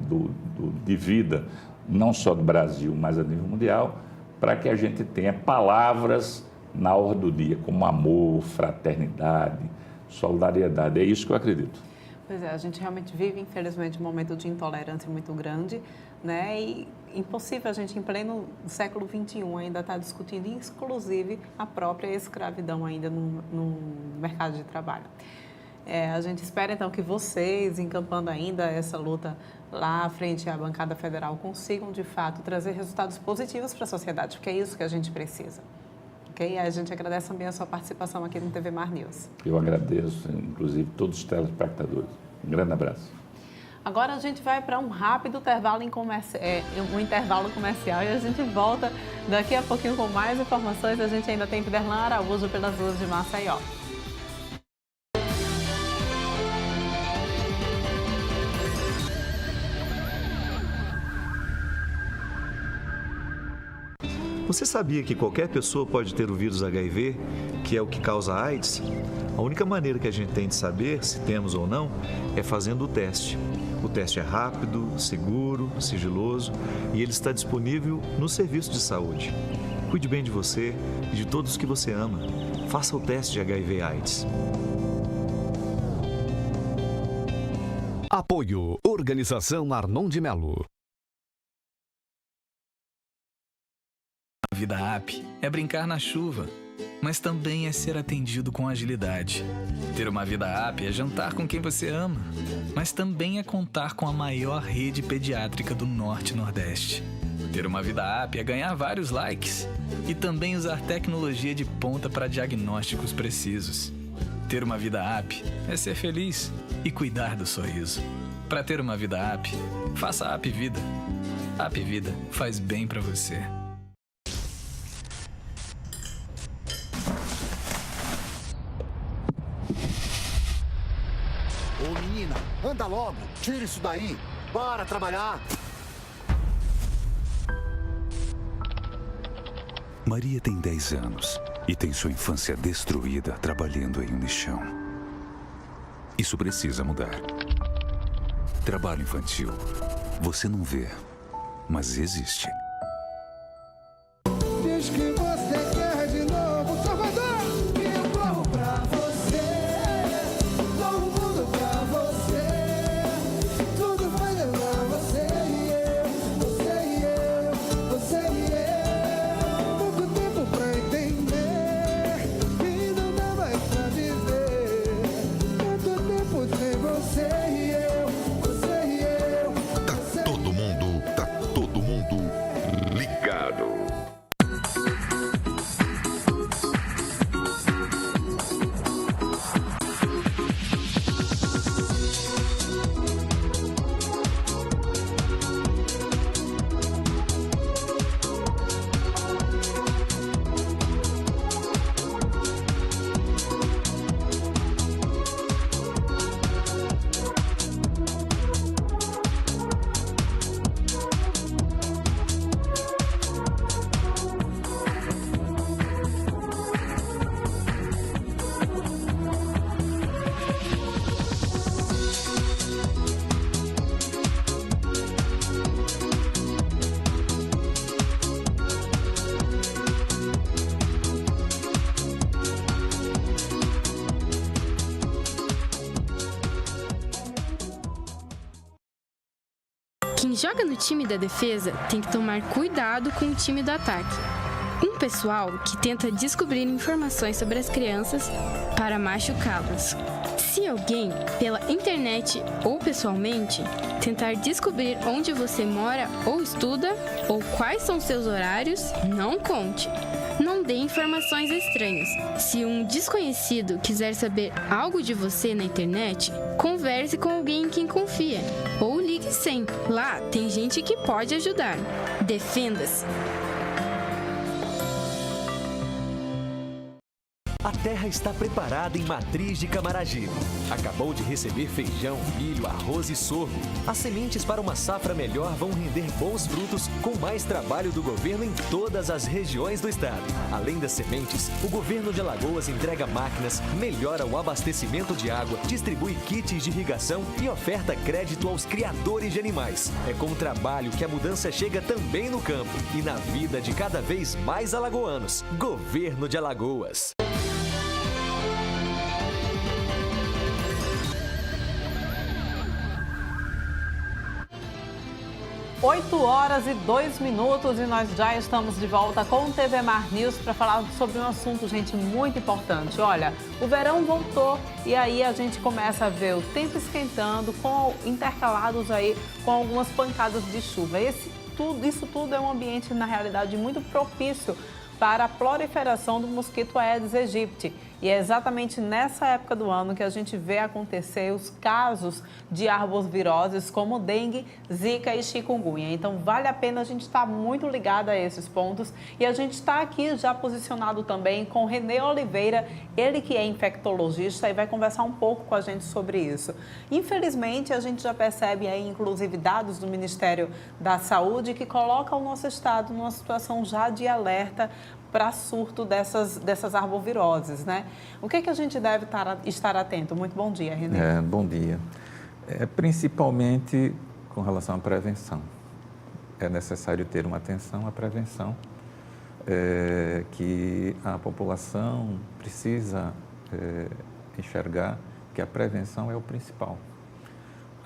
de vida, não só do Brasil, mas a nível mundial, para que a gente tenha palavras na ordem do dia, como amor, fraternidade, solidariedade. É isso que eu acredito. Pois é, a gente realmente vive, infelizmente, um momento de intolerância muito grande, né? E impossível a gente, em pleno século XXI, ainda estar discutindo, inclusive, a própria escravidão ainda no mercado de trabalho. A gente espera, então, que vocês, encampando ainda essa luta lá frente à bancada federal, consigam, de fato, trazer resultados positivos para a sociedade, porque é isso que a gente precisa. Okay? A gente agradece também a sua participação aqui no TV Mar News. Eu agradeço, inclusive, todos os telespectadores. Um grande abraço. Agora a gente vai para um rápido intervalo, intervalo comercial e a gente volta daqui a pouquinho com mais informações. A gente ainda tem Fiderlan Araújo pelas ruas de Maceió. Você sabia que qualquer pessoa pode ter o vírus HIV, que é o que causa a AIDS? A única maneira que a gente tem de saber se temos ou não é fazendo o teste. O teste é rápido, seguro, sigiloso e ele está disponível no serviço de saúde. Cuide bem de você e de todos que você ama. Faça o teste de HIV/AIDS. Apoio Organização Arnon de Melo. A vida app é brincar na chuva, mas também é ser atendido com agilidade. Ter uma vida app é jantar com quem você ama, mas também é contar com a maior rede pediátrica do Norte e Nordeste. Ter uma vida app é ganhar vários likes e também usar tecnologia de ponta para diagnósticos precisos. Ter uma vida app é ser feliz e cuidar do sorriso. Para ter uma vida app, faça a App Vida. A App Vida faz bem para você. Ô menina, anda logo, tira isso daí, bora trabalhar. Maria tem 10 anos e tem sua infância destruída trabalhando em um lixão. Isso precisa mudar. Trabalho infantil. Você não vê, mas existe. Diz que você quer de novo, Salvador. E eu corro pra você, todo mundo pra você. Tudo vai levar você e eu, você e eu, você e eu. Pouco tempo pra entender e não dá mais pra viver. Tanto tempo sem você e eu, você e eu. Tá todo mundo ligado. Quem joga no time da defesa tem que tomar cuidado com o time do ataque. Um pessoal que tenta descobrir informações sobre as crianças para machucá-las. Se alguém, pela internet ou pessoalmente, tentar descobrir onde você mora ou estuda, ou quais são seus horários, não conte. Não dê informações estranhas. Se um desconhecido quiser saber algo de você na internet, converse com alguém em quem confia. Ou ligue 100. Lá tem gente que pode ajudar. Defenda-se. A terra está preparada em Matriz de Camaragibe. Acabou de receber feijão, milho, arroz e sorgo. As sementes para uma safra melhor vão render bons frutos com mais trabalho do governo em todas as regiões do estado. Além das sementes, o governo de Alagoas entrega máquinas, melhora o abastecimento de água, distribui kits de irrigação e oferta crédito aos criadores de animais. É com o trabalho que a mudança chega também no campo e na vida de cada vez mais alagoanos. Governo de Alagoas. 8h02 e nós já estamos de volta com o TV Mar News para falar sobre um assunto, gente, muito importante. Olha, o verão voltou e aí a gente começa a ver o tempo esquentando, intercalados aí com algumas pancadas de chuva. Isso tudo é um ambiente, na realidade, muito propício para a proliferação do mosquito Aedes aegypti. E é exatamente nessa época do ano que a gente vê acontecer os casos de arboviroses como dengue, zika e chikungunya. Então, vale a pena a gente estar muito ligado a esses pontos. E a gente está aqui já posicionado também com o Renê Oliveira, ele que é infectologista e vai conversar um pouco com a gente sobre isso. Infelizmente, a gente já percebe aí, inclusive, dados do Ministério da Saúde que coloca o nosso estado numa situação já de alerta para surto dessas arboviroses, né? O que a gente deve estar atento? Muito bom dia, Renê. Bom dia. Principalmente com relação à prevenção. É necessário ter uma atenção à prevenção, que a população precisa enxergar que a prevenção é o principal.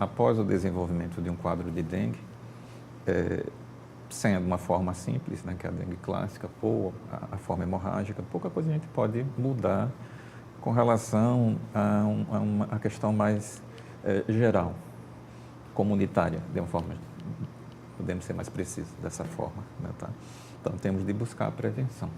Após o desenvolvimento de um quadro de dengue, sendo uma forma simples, né, que é a dengue clássica, ou a forma hemorrágica, pouca coisa a gente pode mudar com relação a questão mais geral, comunitária, de uma forma, podemos ser mais precisos dessa forma, né, tá? Então, temos de buscar a prevenção.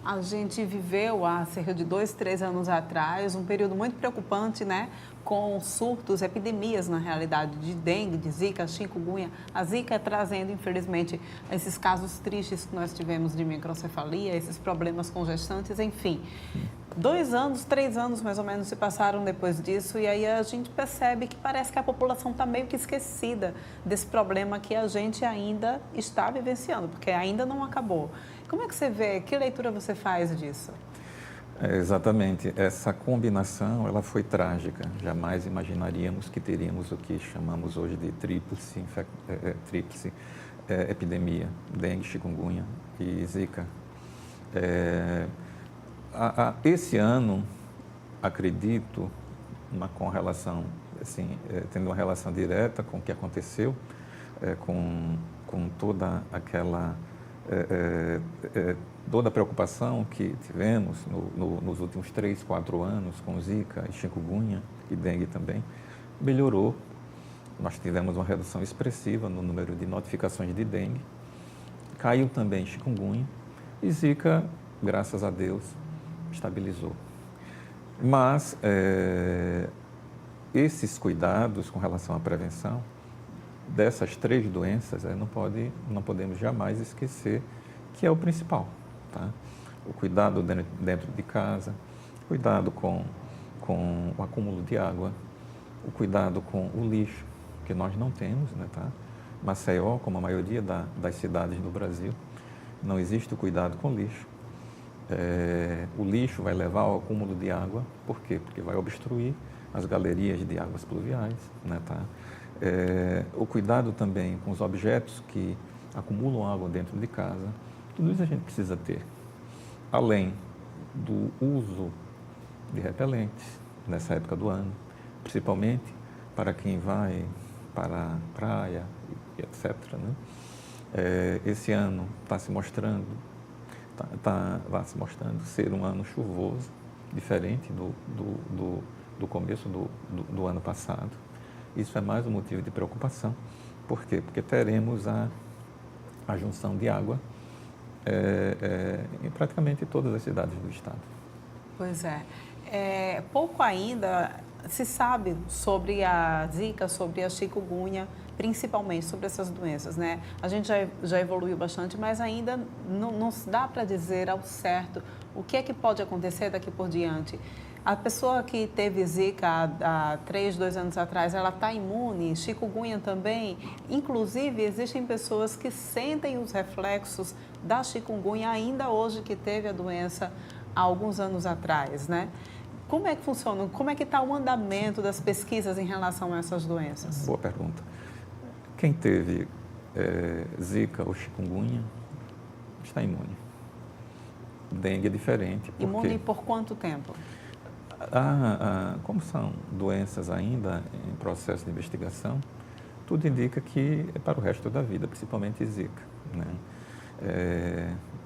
A gente viveu há cerca de 2, 3 anos atrás um período muito preocupante, né? Com surtos, epidemias na realidade, de dengue, de zika, chikungunya. A zika trazendo, infelizmente, esses casos tristes que nós tivemos de microcefalia, esses problemas com gestantes, enfim. 2 anos, 3 anos mais ou menos se passaram depois disso e aí a gente percebe que parece que a população está meio que esquecida desse problema que a gente ainda está vivenciando, porque ainda não acabou. Como é que você vê, que leitura você faz disso? Exatamente, essa combinação ela foi trágica, jamais imaginaríamos que teríamos o que chamamos hoje de tríplice epidemia, dengue, chikungunya e zika. Esse ano, acredito, com relação, assim, tendo uma relação direta com o que aconteceu, com toda aquela toda a preocupação que tivemos nos últimos 3, 4 anos com zika e chikungunya e dengue também, melhorou. Nós tivemos uma redução expressiva no número de notificações de dengue, caiu também chikungunya e zika, graças a Deus, estabilizou. Mas esses cuidados com relação à prevenção dessas 3 doenças, não podemos jamais esquecer que é o principal. Tá? O cuidado dentro de casa, cuidado com o acúmulo de água, o cuidado com o lixo, que nós não temos, né, tá? Maceió, como a maioria das cidades do Brasil, não existe o cuidado com o lixo. O lixo vai levar ao acúmulo de água, por quê? Porque vai obstruir as galerias de águas pluviais, né, tá? O cuidado também com os objetos que acumulam água dentro de casa, tudo isso a gente precisa ter. Além do uso de repelentes nessa época do ano, principalmente para quem vai para a praia, etc., né? Esse ano vai se mostrando ser um ano chuvoso, diferente do começo do ano passado. Isso é mais um motivo de preocupação. Por quê? Porque teremos a junção de água em praticamente todas as cidades do estado. Pois pouco ainda se sabe sobre a zika, sobre a chikungunya, principalmente sobre essas doenças, né? A gente já evoluiu bastante, mas ainda não se dá para dizer ao certo o que é que pode acontecer daqui por diante. A pessoa que teve zika há 3, 2 anos atrás, ela está imune, chikungunya também. Inclusive, existem pessoas que sentem os reflexos da chikungunya ainda hoje que teve a doença há alguns anos atrás, né? Como é que funciona? Como é que está o andamento das pesquisas em relação a essas doenças? Boa pergunta. Quem teve zika ou chikungunya está imune. Dengue é diferente. Imune por quanto tempo? Como são doenças ainda em processo de investigação, tudo indica que é para o resto da vida, principalmente zika, né?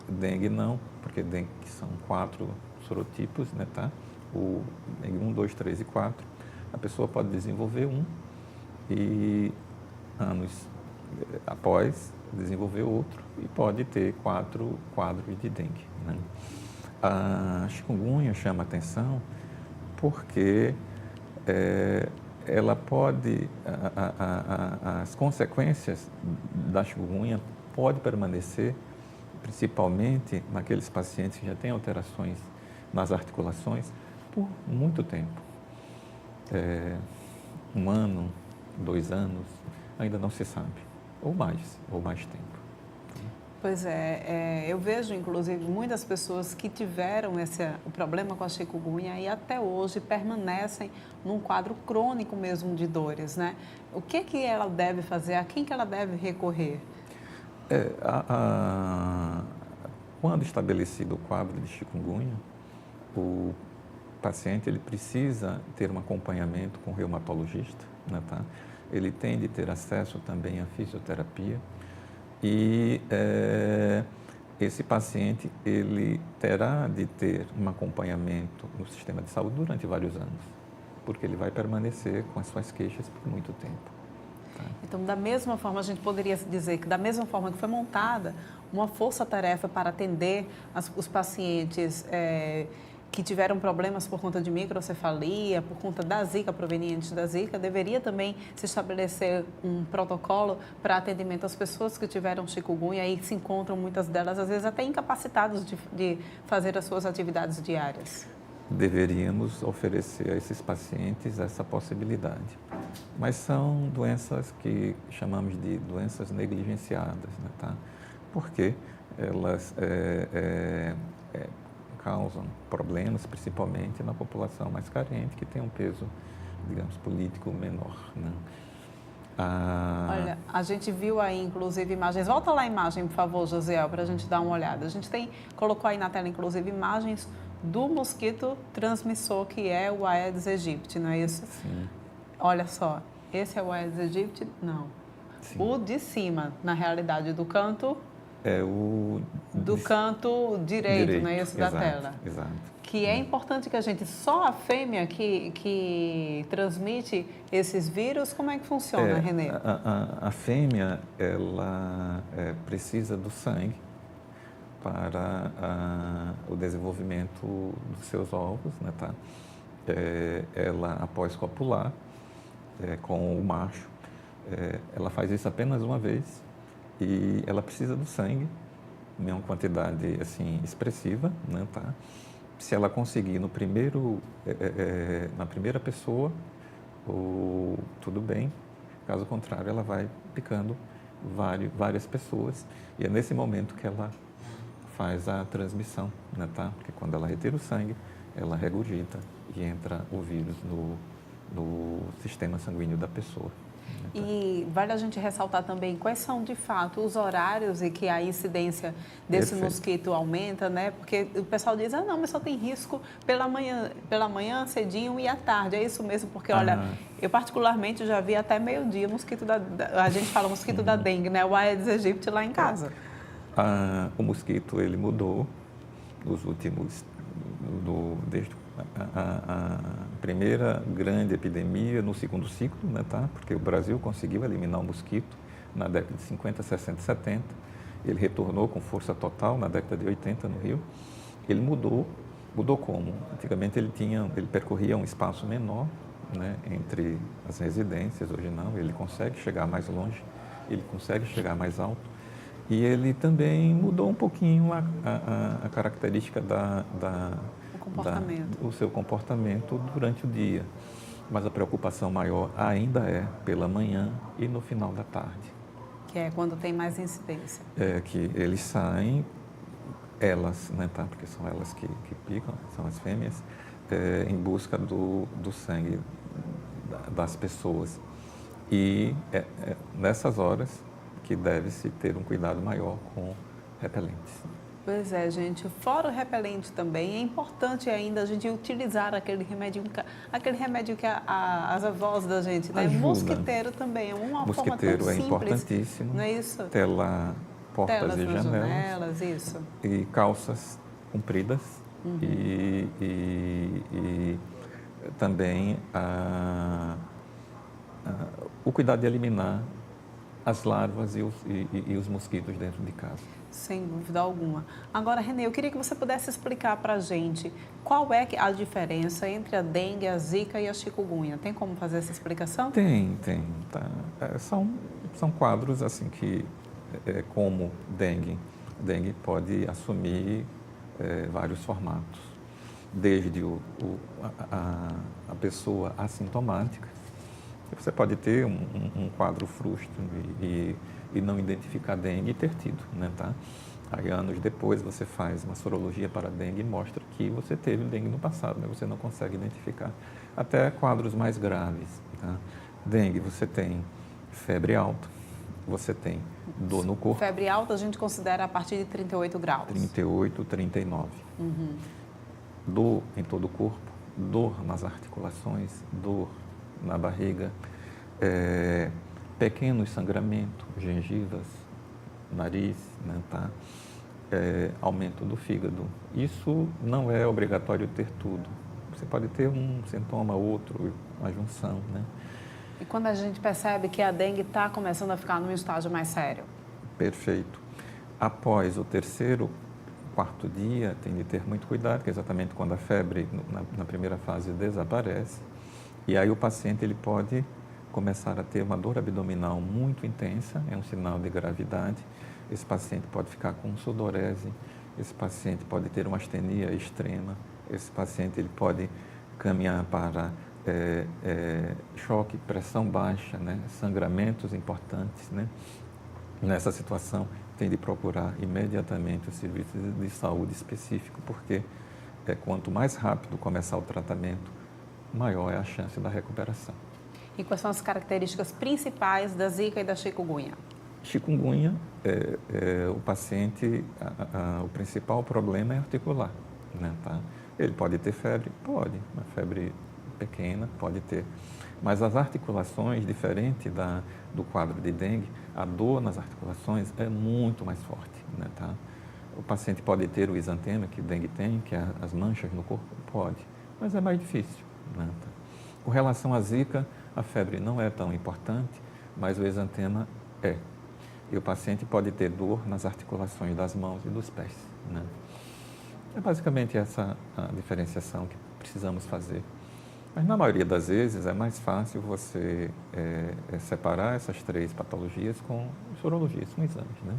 Dengue não, porque dengue são 4 sorotipos, né, tá? O dengue 1, 2, 3 e 4. A pessoa pode desenvolver um e anos após desenvolver outro e pode ter 4 quadros de dengue, né? A chikungunya chama atenção porque ela pode, as consequências da chikungunya podem permanecer, principalmente naqueles pacientes que já têm alterações nas articulações, por muito tempo. 1 ano, 2 anos, ainda não se sabe, ou mais tempo. Pois é, eu vejo, inclusive, muitas pessoas que tiveram o problema com a chikungunya e até hoje permanecem num quadro crônico mesmo de dores, né? O que ela deve fazer? A quem que ela deve recorrer? Quando estabelecido o quadro de chikungunya, o paciente ele precisa ter um acompanhamento com o reumatologista, né, tá? Ele tem de ter acesso também à fisioterapia. E esse paciente, ele terá de ter um acompanhamento no sistema de saúde durante vários anos, porque ele vai permanecer com as suas queixas por muito tempo. Tá? Então, da mesma forma, a gente poderia dizer que da mesma forma que foi montada uma força-tarefa para atender os pacientes que tiveram problemas por conta de microcefalia, por conta da zika, proveniente da zika, deveria também se estabelecer um protocolo para atendimento às pessoas que tiveram chikungunya e se encontram, muitas delas, às vezes até incapacitadas de fazer as suas atividades diárias. Deveríamos oferecer a esses pacientes essa possibilidade. Mas são doenças que chamamos de doenças negligenciadas, né, tá? Porque elas causam problemas, principalmente na população mais carente, que tem um peso, digamos, político menor, né? Olha, a gente viu aí, inclusive, imagens. Volta lá a imagem, por favor, Josiel, para a gente dar uma olhada. A gente colocou aí na tela, inclusive, imagens do mosquito transmissor, que é o Aedes aegypti, não é isso? Sim. Olha só, esse é o Aedes aegypti? Não. Sim. O de cima, na realidade, do canto... Do canto direito, não é isso, da tela? Exato. Que é importante que a gente... Só a fêmea que transmite esses vírus, como é que funciona, Renê? A fêmea, ela precisa do sangue para o desenvolvimento dos seus ovos, né, tá? Ela, após copular com o macho, ela faz isso apenas uma vez e ela precisa do sangue, em uma quantidade assim expressiva, né, tá? Se ela conseguir na primeira pessoa, tudo bem. Caso contrário, ela vai picando várias pessoas e é nesse momento que ela faz a transmissão, né, tá? Porque quando ela retira o sangue, ela regurgita e entra o vírus no sistema sanguíneo da pessoa. E vale a gente ressaltar também quais são, de fato, os horários em que a incidência desse mosquito aumenta, né? Porque o pessoal diz, não, mas só tem risco pela manhã cedinho e à tarde. É isso mesmo, porque, olha, eu particularmente já vi até meio-dia mosquito a gente fala mosquito da dengue, né? O Aedes aegypti lá em casa. O mosquito, ele mudou nos últimos, desde a primeira grande epidemia no segundo ciclo, né, tá? Porque o Brasil conseguiu eliminar o mosquito na década de 50, 60 e 70. Ele retornou com força total na década de 80 no Rio. Ele mudou como? Antigamente ele percorria um espaço menor, né, entre as residências, hoje não, ele consegue chegar mais longe, ele consegue chegar mais alto. E ele também mudou um pouquinho a característica o seu comportamento durante o dia. Mas a preocupação maior ainda é pela manhã e no final da tarde. Que é quando tem mais incidência. Que eles saem, elas, né, tá? Porque são elas que picam, são as fêmeas, em busca do sangue das pessoas. E nessas horas que deve-se ter um cuidado maior com repelentes. Pois é, gente. Fora o repelente também, é importante ainda a gente utilizar aquele remédio que as avós da gente, né? Mosquiteiro também, é uma forma tão simples. Mosquiteiro é importantíssimo. Não é isso? Telar portas e janelas, isso. E calças compridas. E também o cuidado de eliminar as larvas e os mosquitos dentro de casa. Sem dúvida alguma. Agora, Renê, eu queria que você pudesse explicar para a gente qual é a diferença entre a dengue, a zika e a chikungunya. Tem como fazer essa explicação? Tem. Tá. São quadros assim que, como dengue pode assumir vários formatos. Desde a pessoa assintomática, você pode ter um quadro frustro e não identificar dengue e ter tido, né, tá? Aí, anos depois, você faz uma sorologia para dengue e mostra que você teve dengue no passado, mas você não consegue identificar. Até quadros mais graves, tá? Dengue, você tem febre alta, você tem dor no corpo. Febre alta a gente considera a partir de 38 graus. 38, 39. Uhum. Dor em todo o corpo, dor nas articulações, dor na barriga, pequenos sangramentos, gengivas, nariz, né, tá? Aumento do fígado. Isso não é obrigatório ter tudo. Você pode ter um sintoma, outro, uma junção, né? E quando a gente percebe que a dengue está começando a ficar num estágio mais sério? Perfeito. Após o terceiro, quarto dia, tem de ter muito cuidado, que é exatamente quando a febre, na primeira fase, desaparece. E aí o paciente ele pode começar a ter uma dor abdominal muito intensa, é um sinal de gravidade. Esse paciente pode ficar com sudorese, esse paciente pode ter uma astenia extrema, esse paciente ele pode caminhar para choque, pressão baixa, né? Sangramentos importantes, né? Nessa situação, tem de procurar imediatamente o serviço de saúde específico, porque quanto mais rápido começar o tratamento, maior é a chance da recuperação. E quais são as características principais da zika e da chikungunya? Chikungunya, o paciente, o principal problema é articular, né, tá? Ele pode ter febre? Pode, uma febre pequena, pode ter. Mas as articulações, diferente do quadro de dengue, a dor nas articulações é muito mais forte, né, tá? O paciente pode ter o exantema, que dengue tem, que é as manchas no corpo, pode, mas é mais difícil, né, tá? Com relação à zika, a febre não é tão importante, mas o exantema é. E o paciente pode ter dor nas articulações das mãos e dos pés, né? É basicamente essa a diferenciação que precisamos fazer. Mas, na maioria das vezes, é mais fácil você separar essas três patologias com sorologias, com exames, né?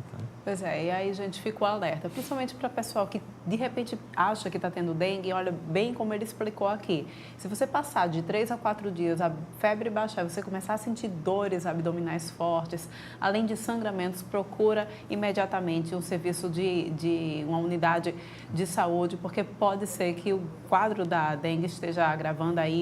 Pois é, e aí a gente ficou alerta, principalmente para o pessoal que, de repente, acha que está tendo dengue, olha bem como ele explicou aqui. Se você passar de 3 a 4 dias, a febre baixar, você começar a sentir dores abdominais fortes, além de sangramentos, procura imediatamente um serviço de uma unidade de saúde, porque pode ser que o quadro da dengue esteja agravando aí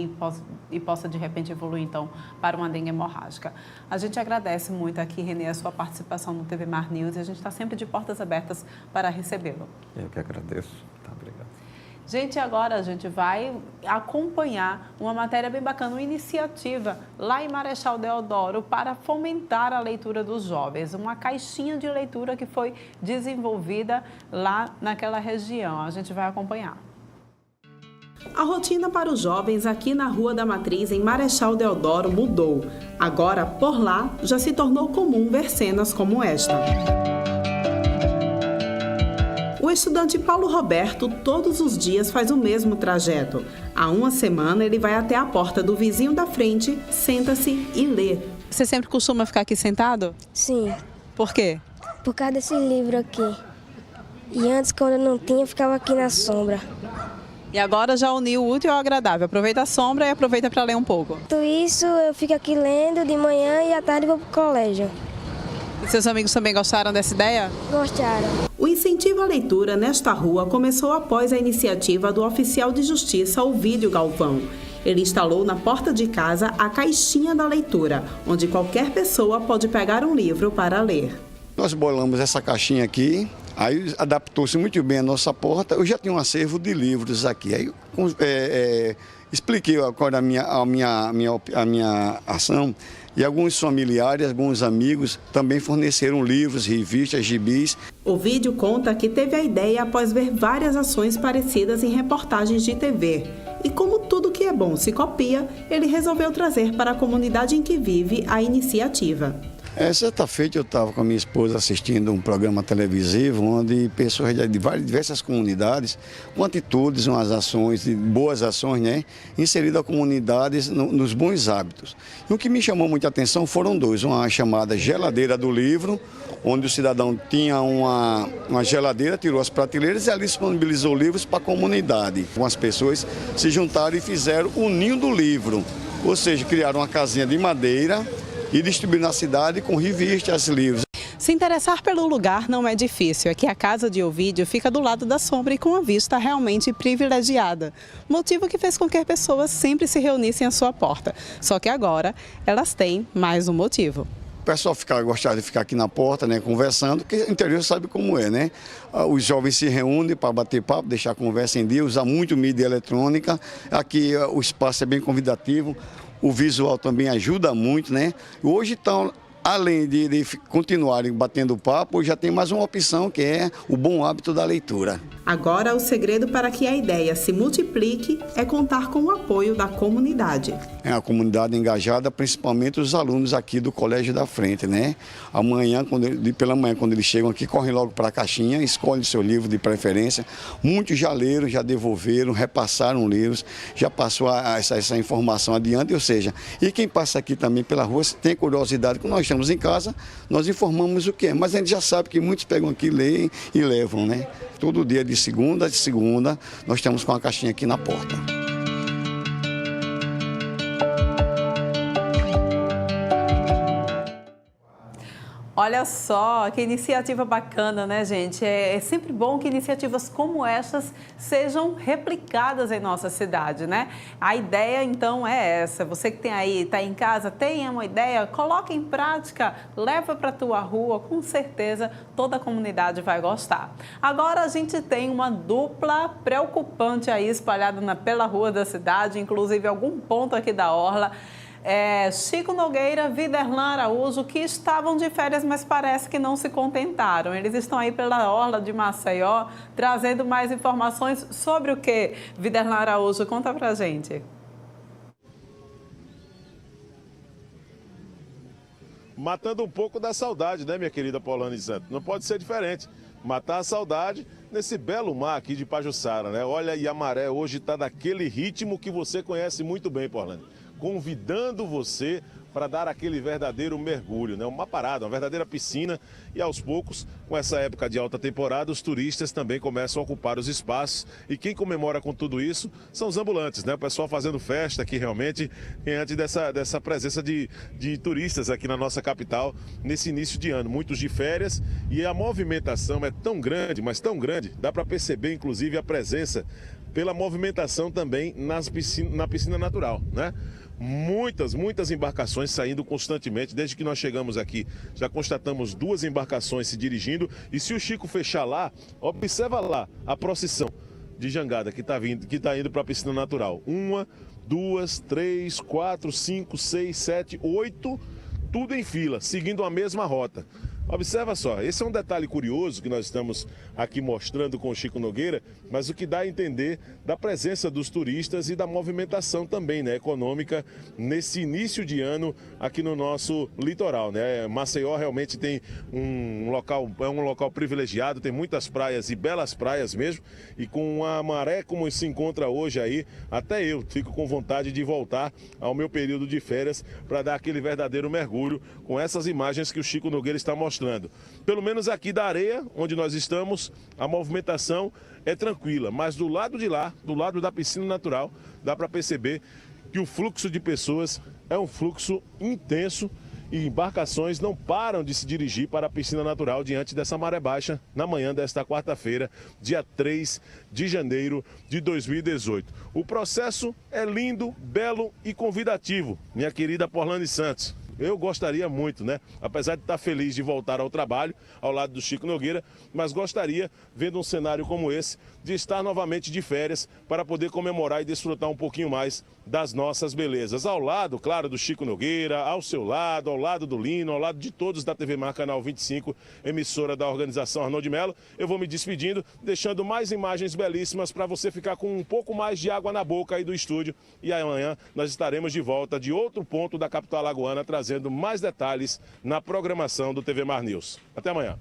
e possa, de repente, evoluir, então, para uma dengue hemorrágica. A gente agradece muito aqui, Renê, a sua participação no TV Mar News e a gente está sempre de portas abertas para recebê-lo. Eu que agradeço. Tá, obrigado. Gente, agora a gente vai acompanhar uma matéria bem bacana, uma iniciativa lá em Marechal Deodoro para fomentar a leitura dos jovens. Uma caixinha de leitura que foi desenvolvida lá naquela região. A gente vai acompanhar. A rotina para os jovens aqui na Rua da Matriz, em Marechal Deodoro, mudou. Agora, por lá, já se tornou comum ver cenas como esta. O estudante Paulo Roberto todos os dias faz o mesmo trajeto. Há uma semana ele vai até a porta do vizinho da frente, senta-se e lê. Você sempre costuma ficar aqui sentado? Sim. Por quê? Por causa desse livro aqui. E antes, quando eu não tinha, eu ficava aqui na sombra. E agora já uniu o útil ao agradável. Aproveita a sombra e aproveita para ler um pouco. Tudo isso eu fico aqui lendo de manhã e à tarde vou para o colégio. E seus amigos também gostaram dessa ideia? Gostaram. O incentivo à leitura nesta rua começou após a iniciativa do oficial de justiça Ovídio Galvão. Ele instalou na porta de casa a caixinha da leitura, onde qualquer pessoa pode pegar um livro para ler. Nós bolamos essa caixinha aqui, aí adaptou-se muito bem a nossa porta. Eu já tinha um acervo de livros aqui. Aí expliquei agora a minha ação e alguns familiares, alguns amigos também forneceram livros, revistas, gibis. O vídeo conta que teve a ideia após ver várias ações parecidas em reportagens de TV. E como tudo que é bom se copia, ele resolveu trazer para a comunidade em que vive a iniciativa. Certa feita eu estava com a minha esposa assistindo um programa televisivo onde pessoas de diversas comunidades, com atitudes, umas ações, boas ações, né, inseridas a comunidades nos bons hábitos. E o que me chamou muita atenção foram dois, uma chamada geladeira do livro, onde o cidadão tinha uma geladeira, tirou as prateleiras e ali disponibilizou livros para a comunidade. Algumas pessoas se juntaram e fizeram o ninho do livro, ou seja, criaram uma casinha de madeira e distribuir na cidade com revistas, livros. Se interessar pelo lugar não é difícil, é que a casa de Ovídio fica do lado da sombra e com uma vista realmente privilegiada, motivo que fez com que as pessoas sempre se reunissem à sua porta. Só que agora elas têm mais um motivo. O pessoal gostava de ficar aqui na porta, né, conversando, porque o interior sabe como é, né? Os jovens se reúnem para bater papo, deixar a conversa em dia, usar muito mídia eletrônica. Aqui o espaço é bem convidativo. O visual também ajuda muito, né? Hoje, então, além de continuarem batendo papo, já tem mais uma opção que é o bom hábito da leitura. Agora, o segredo para que a ideia se multiplique é contar com o apoio da comunidade. É a comunidade engajada, principalmente os alunos aqui do Colégio da Frente, né? Amanhã, pela manhã, quando eles chegam aqui, correm logo para a caixinha, escolhem seu livro de preferência. Muitos já leram, já devolveram, repassaram livros, já passou essa informação adiante, ou seja, e quem passa aqui também pela rua, se tem curiosidade, quando nós estamos em casa, nós informamos o que é, mas a gente já sabe que muitos pegam aqui, leem e levam, né? Todo dia de segunda, nós estamos com a caixinha aqui na porta. Olha só, que iniciativa bacana, né, gente? É sempre bom que iniciativas como estas sejam replicadas em nossa cidade, né? A ideia, então, é essa. Você que está em casa, tenha uma ideia, coloque em prática, leva para a tua rua, com certeza toda a comunidade vai gostar. Agora a gente tem uma dupla preocupante aí espalhada pela rua da cidade, inclusive algum ponto aqui da orla. Chico Nogueira, Viderlan Araújo, que estavam de férias, mas parece que não se contentaram. Eles estão aí pela orla de Maceió, trazendo mais informações sobre o que? Viderlan Araújo, conta pra gente. Matando um pouco da saudade, né, minha querida Paulane Santos? Não pode ser diferente. Matar a saudade nesse belo mar aqui de Pajuçara, né? Olha, e a maré hoje está daquele ritmo que você conhece muito bem, Paulane. Convidando você para dar aquele verdadeiro mergulho, né? Uma parada, uma verdadeira piscina. E aos poucos, com essa época de alta temporada, os turistas também começam a ocupar os espaços. E quem comemora com tudo isso são os ambulantes, né? O pessoal fazendo festa aqui realmente, diante dessa presença de turistas aqui na nossa capital nesse início de ano. Muitos de férias, e a movimentação é tão grande, mas tão grande, dá para perceber inclusive a presença pela movimentação também na piscina natural, né? Muitas embarcações saindo constantemente. Desde que nós chegamos aqui, já constatamos 2 embarcações se dirigindo. E se o Chico fechar lá, observa lá a procissão de jangada que está indo para a piscina natural. 1, 2, 3, 4, 5, 6, 7, 8, tudo em fila, seguindo a mesma rota. Observa só, esse é um detalhe curioso que nós estamos aqui mostrando com o Chico Nogueira, mas o que dá a entender da presença dos turistas e da movimentação também, né, econômica nesse início de ano aqui no nosso litoral, né? Maceió realmente tem um local privilegiado, tem muitas praias e belas praias mesmo, e com a maré como se encontra hoje aí, até eu fico com vontade de voltar ao meu período de férias para dar aquele verdadeiro mergulho com essas imagens que o Chico Nogueira está mostrando. Pelo menos aqui da areia, onde nós estamos, a movimentação é tranquila, mas do lado de lá, do lado da piscina natural, dá para perceber que o fluxo de pessoas é um fluxo intenso e embarcações não param de se dirigir para a piscina natural diante dessa maré baixa na manhã desta quarta-feira, dia 3 de janeiro de 2018. O processo é lindo, belo e convidativo, minha querida Paulane Santos. Eu gostaria muito, né? Apesar de estar feliz de voltar ao trabalho, ao lado do Chico Nogueira, mas gostaria, vendo um cenário como esse, de estar novamente de férias para poder comemorar e desfrutar um pouquinho mais das nossas belezas. Ao lado, claro, do Chico Nogueira, ao seu lado, ao lado do Lino, ao lado de todos da TV Mar Canal 25, emissora da organização Arnon de Mello, eu vou me despedindo, deixando mais imagens belíssimas para você ficar com um pouco mais de água na boca aí do estúdio. E amanhã nós estaremos de volta de outro ponto da capital alagoana, trazendo trazendo mais detalhes na programação do TV Mar News. Até amanhã.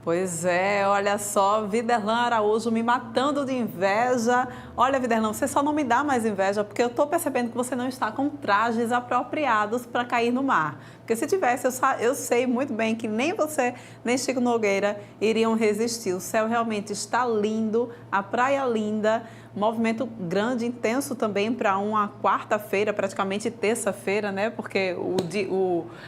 Pois é, olha só, Viderlan Araújo me matando de inveja. Olha, Viderlan, você só não me dá mais inveja porque eu estou percebendo que você não está com trajes apropriados para cair no mar. Porque se tivesse, eu sei muito bem que nem você, nem Chico Nogueira iriam resistir. O céu realmente está lindo, a praia linda, movimento grande, intenso também para uma quarta-feira, praticamente terça-feira, né? Porque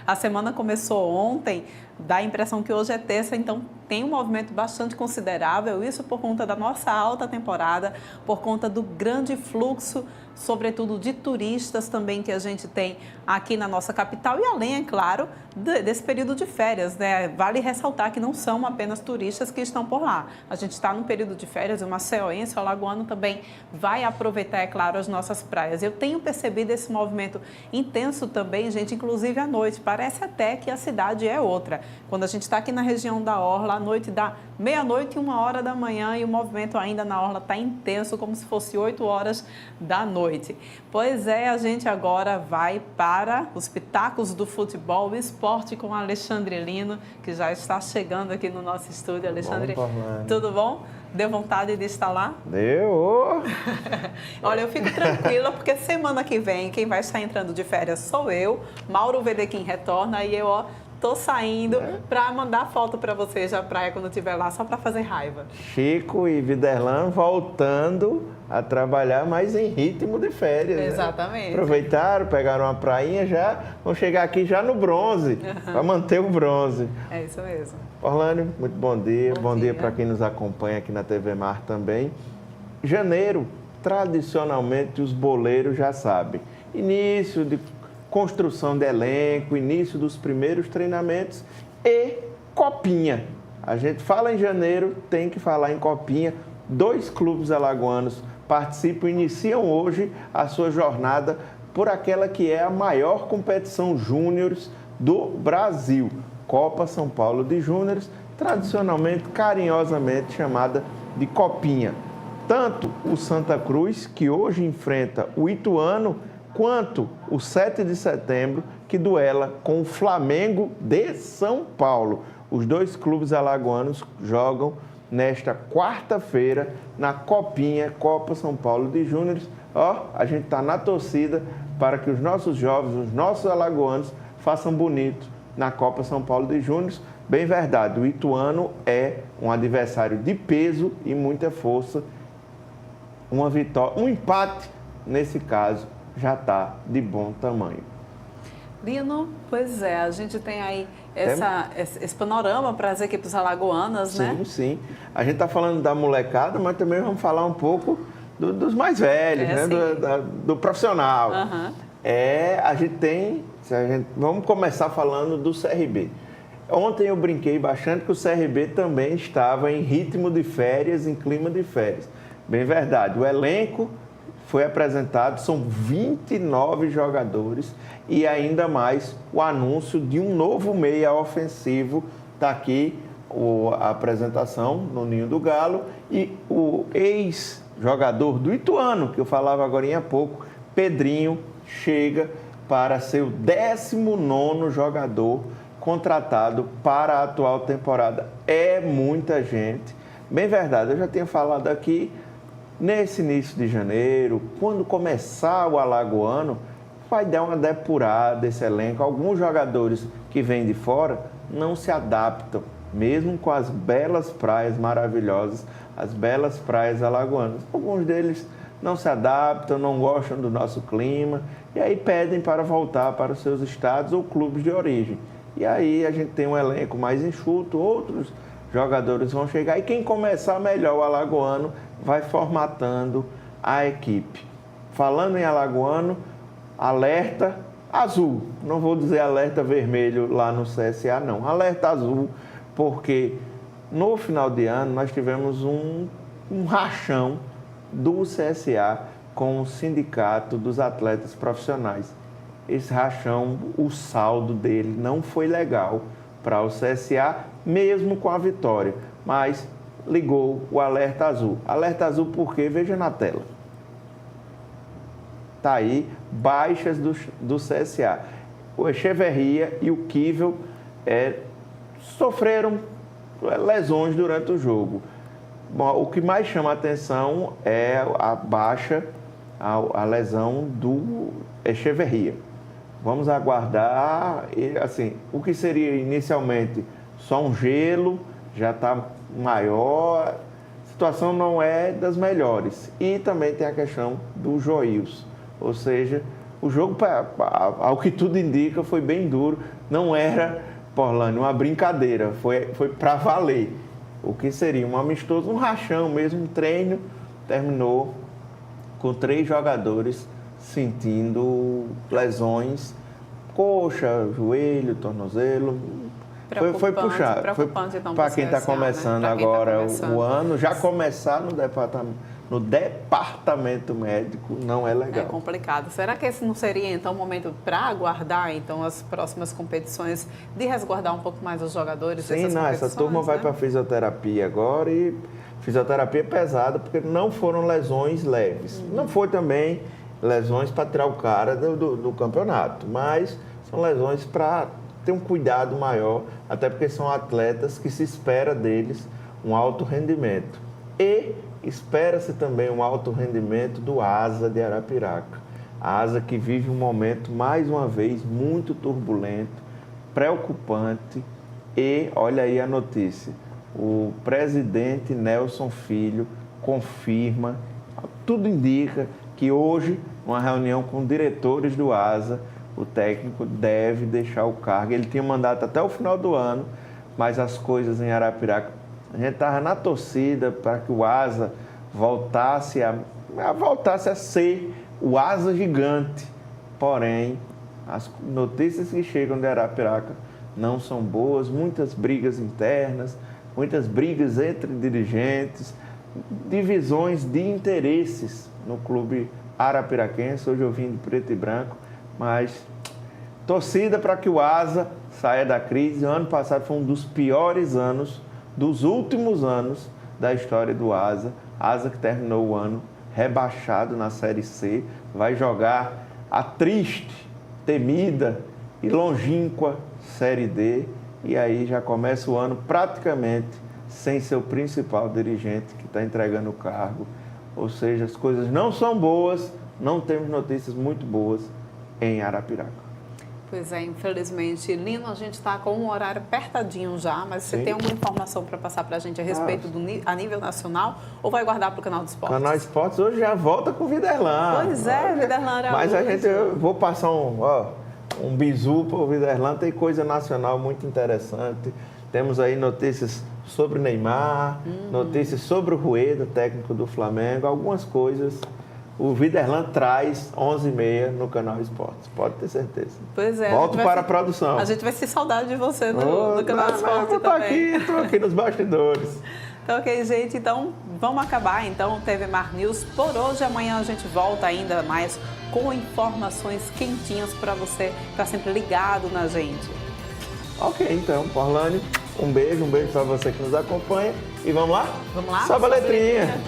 a semana começou ontem, dá a impressão que hoje é terça, então tem um movimento bastante considerável, isso por conta da nossa alta temporada, por conta do grande fluxo, sobretudo de turistas também que a gente tem aqui na nossa capital e além, é claro, desse período de férias, né? Vale ressaltar que não são apenas turistas que estão por lá. A gente está num período de férias e o maceioense, o alagoano também vai aproveitar, é claro, as nossas praias. Eu tenho percebido esse movimento intenso também, gente, inclusive à noite. Parece até que a cidade é outra. Quando a gente está aqui na região da Orla, à noite dá meia-noite e 1h da manhã e o movimento ainda na Orla está intenso, como se fosse 8 horas da noite. Pois é, a gente agora vai para os pitacos do futebol e esporte com Alexandre Lino, que já está chegando aqui no nosso estúdio. Alexandre, tudo bom? Deu vontade de estar lá? Deu! Olha, eu fico tranquila porque semana que vem quem vai estar entrando de férias sou eu, Mauro Vedequim retorna e eu, tô saindo para mandar foto para vocês da praia quando estiver lá, só para fazer raiva. Chico e Viderlan voltando a trabalhar mais em ritmo de férias. Exatamente. Né? Aproveitaram, pegaram uma prainha, já vão chegar aqui já no bronze, para manter o bronze. É isso mesmo. Orlânio, muito bom dia. Bom dia para quem nos acompanha aqui na TV Mar também. Janeiro, tradicionalmente, os boleiros já sabem. Início de construção de elenco, início dos primeiros treinamentos e copinha. A gente fala em janeiro, tem que falar em copinha. 2 clubes alagoanos participam, iniciam hoje a sua jornada por aquela que é a maior competição júniores do Brasil. Copa São Paulo de Júniores, tradicionalmente, carinhosamente chamada de Copinha. Tanto o Santa Cruz, que hoje enfrenta o Ituano, quanto o 7 de setembro, que duela com o Flamengo de São Paulo. Os 2 clubes alagoanos jogam nesta quarta-feira na Copinha, Copa São Paulo de Júniores. A gente está na torcida para que os nossos jovens, os nossos alagoanos, façam bonito na Copa São Paulo de Júniores. Bem verdade, o Ituano é um adversário de peso e muita força. Uma vitória, um empate, nesse caso, já está de bom tamanho. Lino, pois é, a gente tem aí esse panorama para as equipes alagoanas, né? Sim, sim. A gente está falando da molecada, mas também vamos falar um pouco dos mais velhos, né? Do profissional. A gente tem... vamos começar falando do CRB. Ontem eu brinquei bastante que o CRB também estava em ritmo de férias, em clima de férias. Bem verdade, o elenco foi apresentado, são 29 jogadores e ainda mais o anúncio de um novo meia ofensivo. Está aqui a apresentação no Ninho do Galo e o ex-jogador do Ituano, que eu falava agora há pouco, Pedrinho, chega para ser o 19º jogador contratado para a atual temporada. É muita gente. Bem verdade, eu já tinha falado aqui, nesse início de janeiro, quando começar o alagoano, vai dar uma depurada esse elenco. Alguns jogadores que vêm de fora não se adaptam, mesmo com as belas praias maravilhosas, as belas praias alagoanas. Alguns deles não se adaptam, não gostam do nosso clima e aí pedem para voltar para os seus estados ou clubes de origem. E aí a gente tem um elenco mais enxuto, outros jogadores vão chegar e quem começar melhor o alagoano vai formatando a equipe. Falando em alagoano, alerta azul. Não vou dizer alerta vermelho lá no CSA, não. Alerta azul, porque no final de ano nós tivemos um rachão do CSA com o Sindicato dos Atletas Profissionais. Esse rachão, o saldo dele não foi legal para o CSA, mesmo com a vitória. Mas ligou o alerta azul. Alerta azul por quê? Veja na tela. Está aí, baixas do CSA. O Echeverria e o Kivel sofreram lesões durante o jogo. Bom, o que mais chama a atenção é a baixa, a lesão do Echeverria. Vamos aguardar, assim, o que seria inicialmente só um gelo, já está maior, a situação não é das melhores. E também tem a questão do joelhos, ou seja, o jogo, ao que tudo indica, foi bem duro, não era, Porlândia, uma brincadeira, foi para valer. O que seria um amistoso, um rachão mesmo, um treino, terminou com 3 jogadores sentindo lesões, coxa, joelho, tornozelo. Foi puxado. Preocupante, então, para quem está começando, né? Agora o ano, já começar no departamento médico não é legal. É complicado. Será que esse não seria, então, o momento para aguardar, então, as próximas competições, de resguardar um pouco mais os jogadores? Sim, não, essa turma vai para fisioterapia agora e fisioterapia pesada, porque não foram lesões leves. Não foi também lesões para tirar o cara do campeonato, mas são lesões para ter um cuidado maior, até porque são atletas que se espera deles um alto rendimento. E espera-se também um alto rendimento do Asa de Arapiraca. A Asa que vive um momento, mais uma vez, muito turbulento, preocupante e, olha aí a notícia, o presidente Nelson Filho confirma, tudo indica que hoje, numa reunião com diretores do Asa, o técnico deve deixar o cargo. Ele tinha mandato até o final do ano, mas as coisas em Arapiraca, a gente estava na torcida para que o Asa voltasse a ser o Asa gigante. Porém, as notícias que chegam de Arapiraca não são boas, muitas brigas internas, muitas brigas entre dirigentes, divisões de interesses no clube arapiraquense. Hoje eu vim de preto e branco, mas torcida para que o Asa saia da crise. O ano passado foi um dos piores anos, dos últimos anos da história do Asa. Asa que terminou o ano rebaixado na Série C, vai jogar a triste, temida e longínqua Série D, e aí já começa o ano praticamente sem seu principal dirigente, que está entregando o cargo. Ou seja, as coisas não são boas, não temos notícias muito boas em Arapiraca. Pois é, infelizmente. Lino, a gente está com um horário apertadinho já, mas você tem alguma informação para passar para a gente a respeito a nível nacional ou vai guardar para o Canal do Esporte? O Canal Esportes hoje já volta com o Viderlan. Pois é, Viderlan era Mas eu vou passar um bizu para o Viderlan, tem coisa nacional muito interessante. Temos aí notícias sobre Neymar, notícias sobre o Rueda, técnico do Flamengo, algumas coisas. O Viderlan traz 11h30 no Canal Esportes, pode ter certeza. Pois é. Volto para a produção. A gente vai sentir saudade de você no Canal Esportes também. Estou aqui nos bastidores. Então, ok, gente. Então, vamos acabar, então, TV Mar News por hoje. Amanhã a gente volta ainda mais com informações quentinhas para você, estar sempre ligado na gente. Ok, então, Porlândia, um beijo para você que nos acompanha. E vamos lá? Vamos lá? Sobe a letrinha.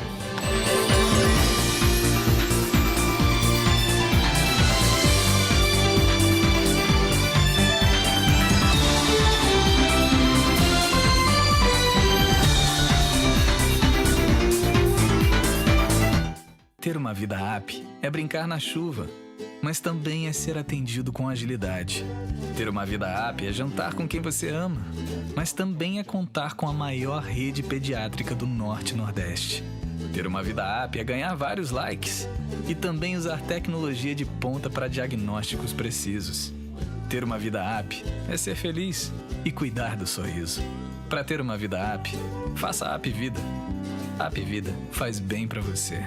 Ter uma vida app é brincar na chuva, mas também é ser atendido com agilidade. Ter uma vida app é jantar com quem você ama, mas também é contar com a maior rede pediátrica do Norte e Nordeste. Ter uma vida app é ganhar vários likes e também usar tecnologia de ponta para diagnósticos precisos. Ter uma vida app é ser feliz e cuidar do sorriso. Para ter uma vida app, faça a App Vida. A App Vida faz bem para você.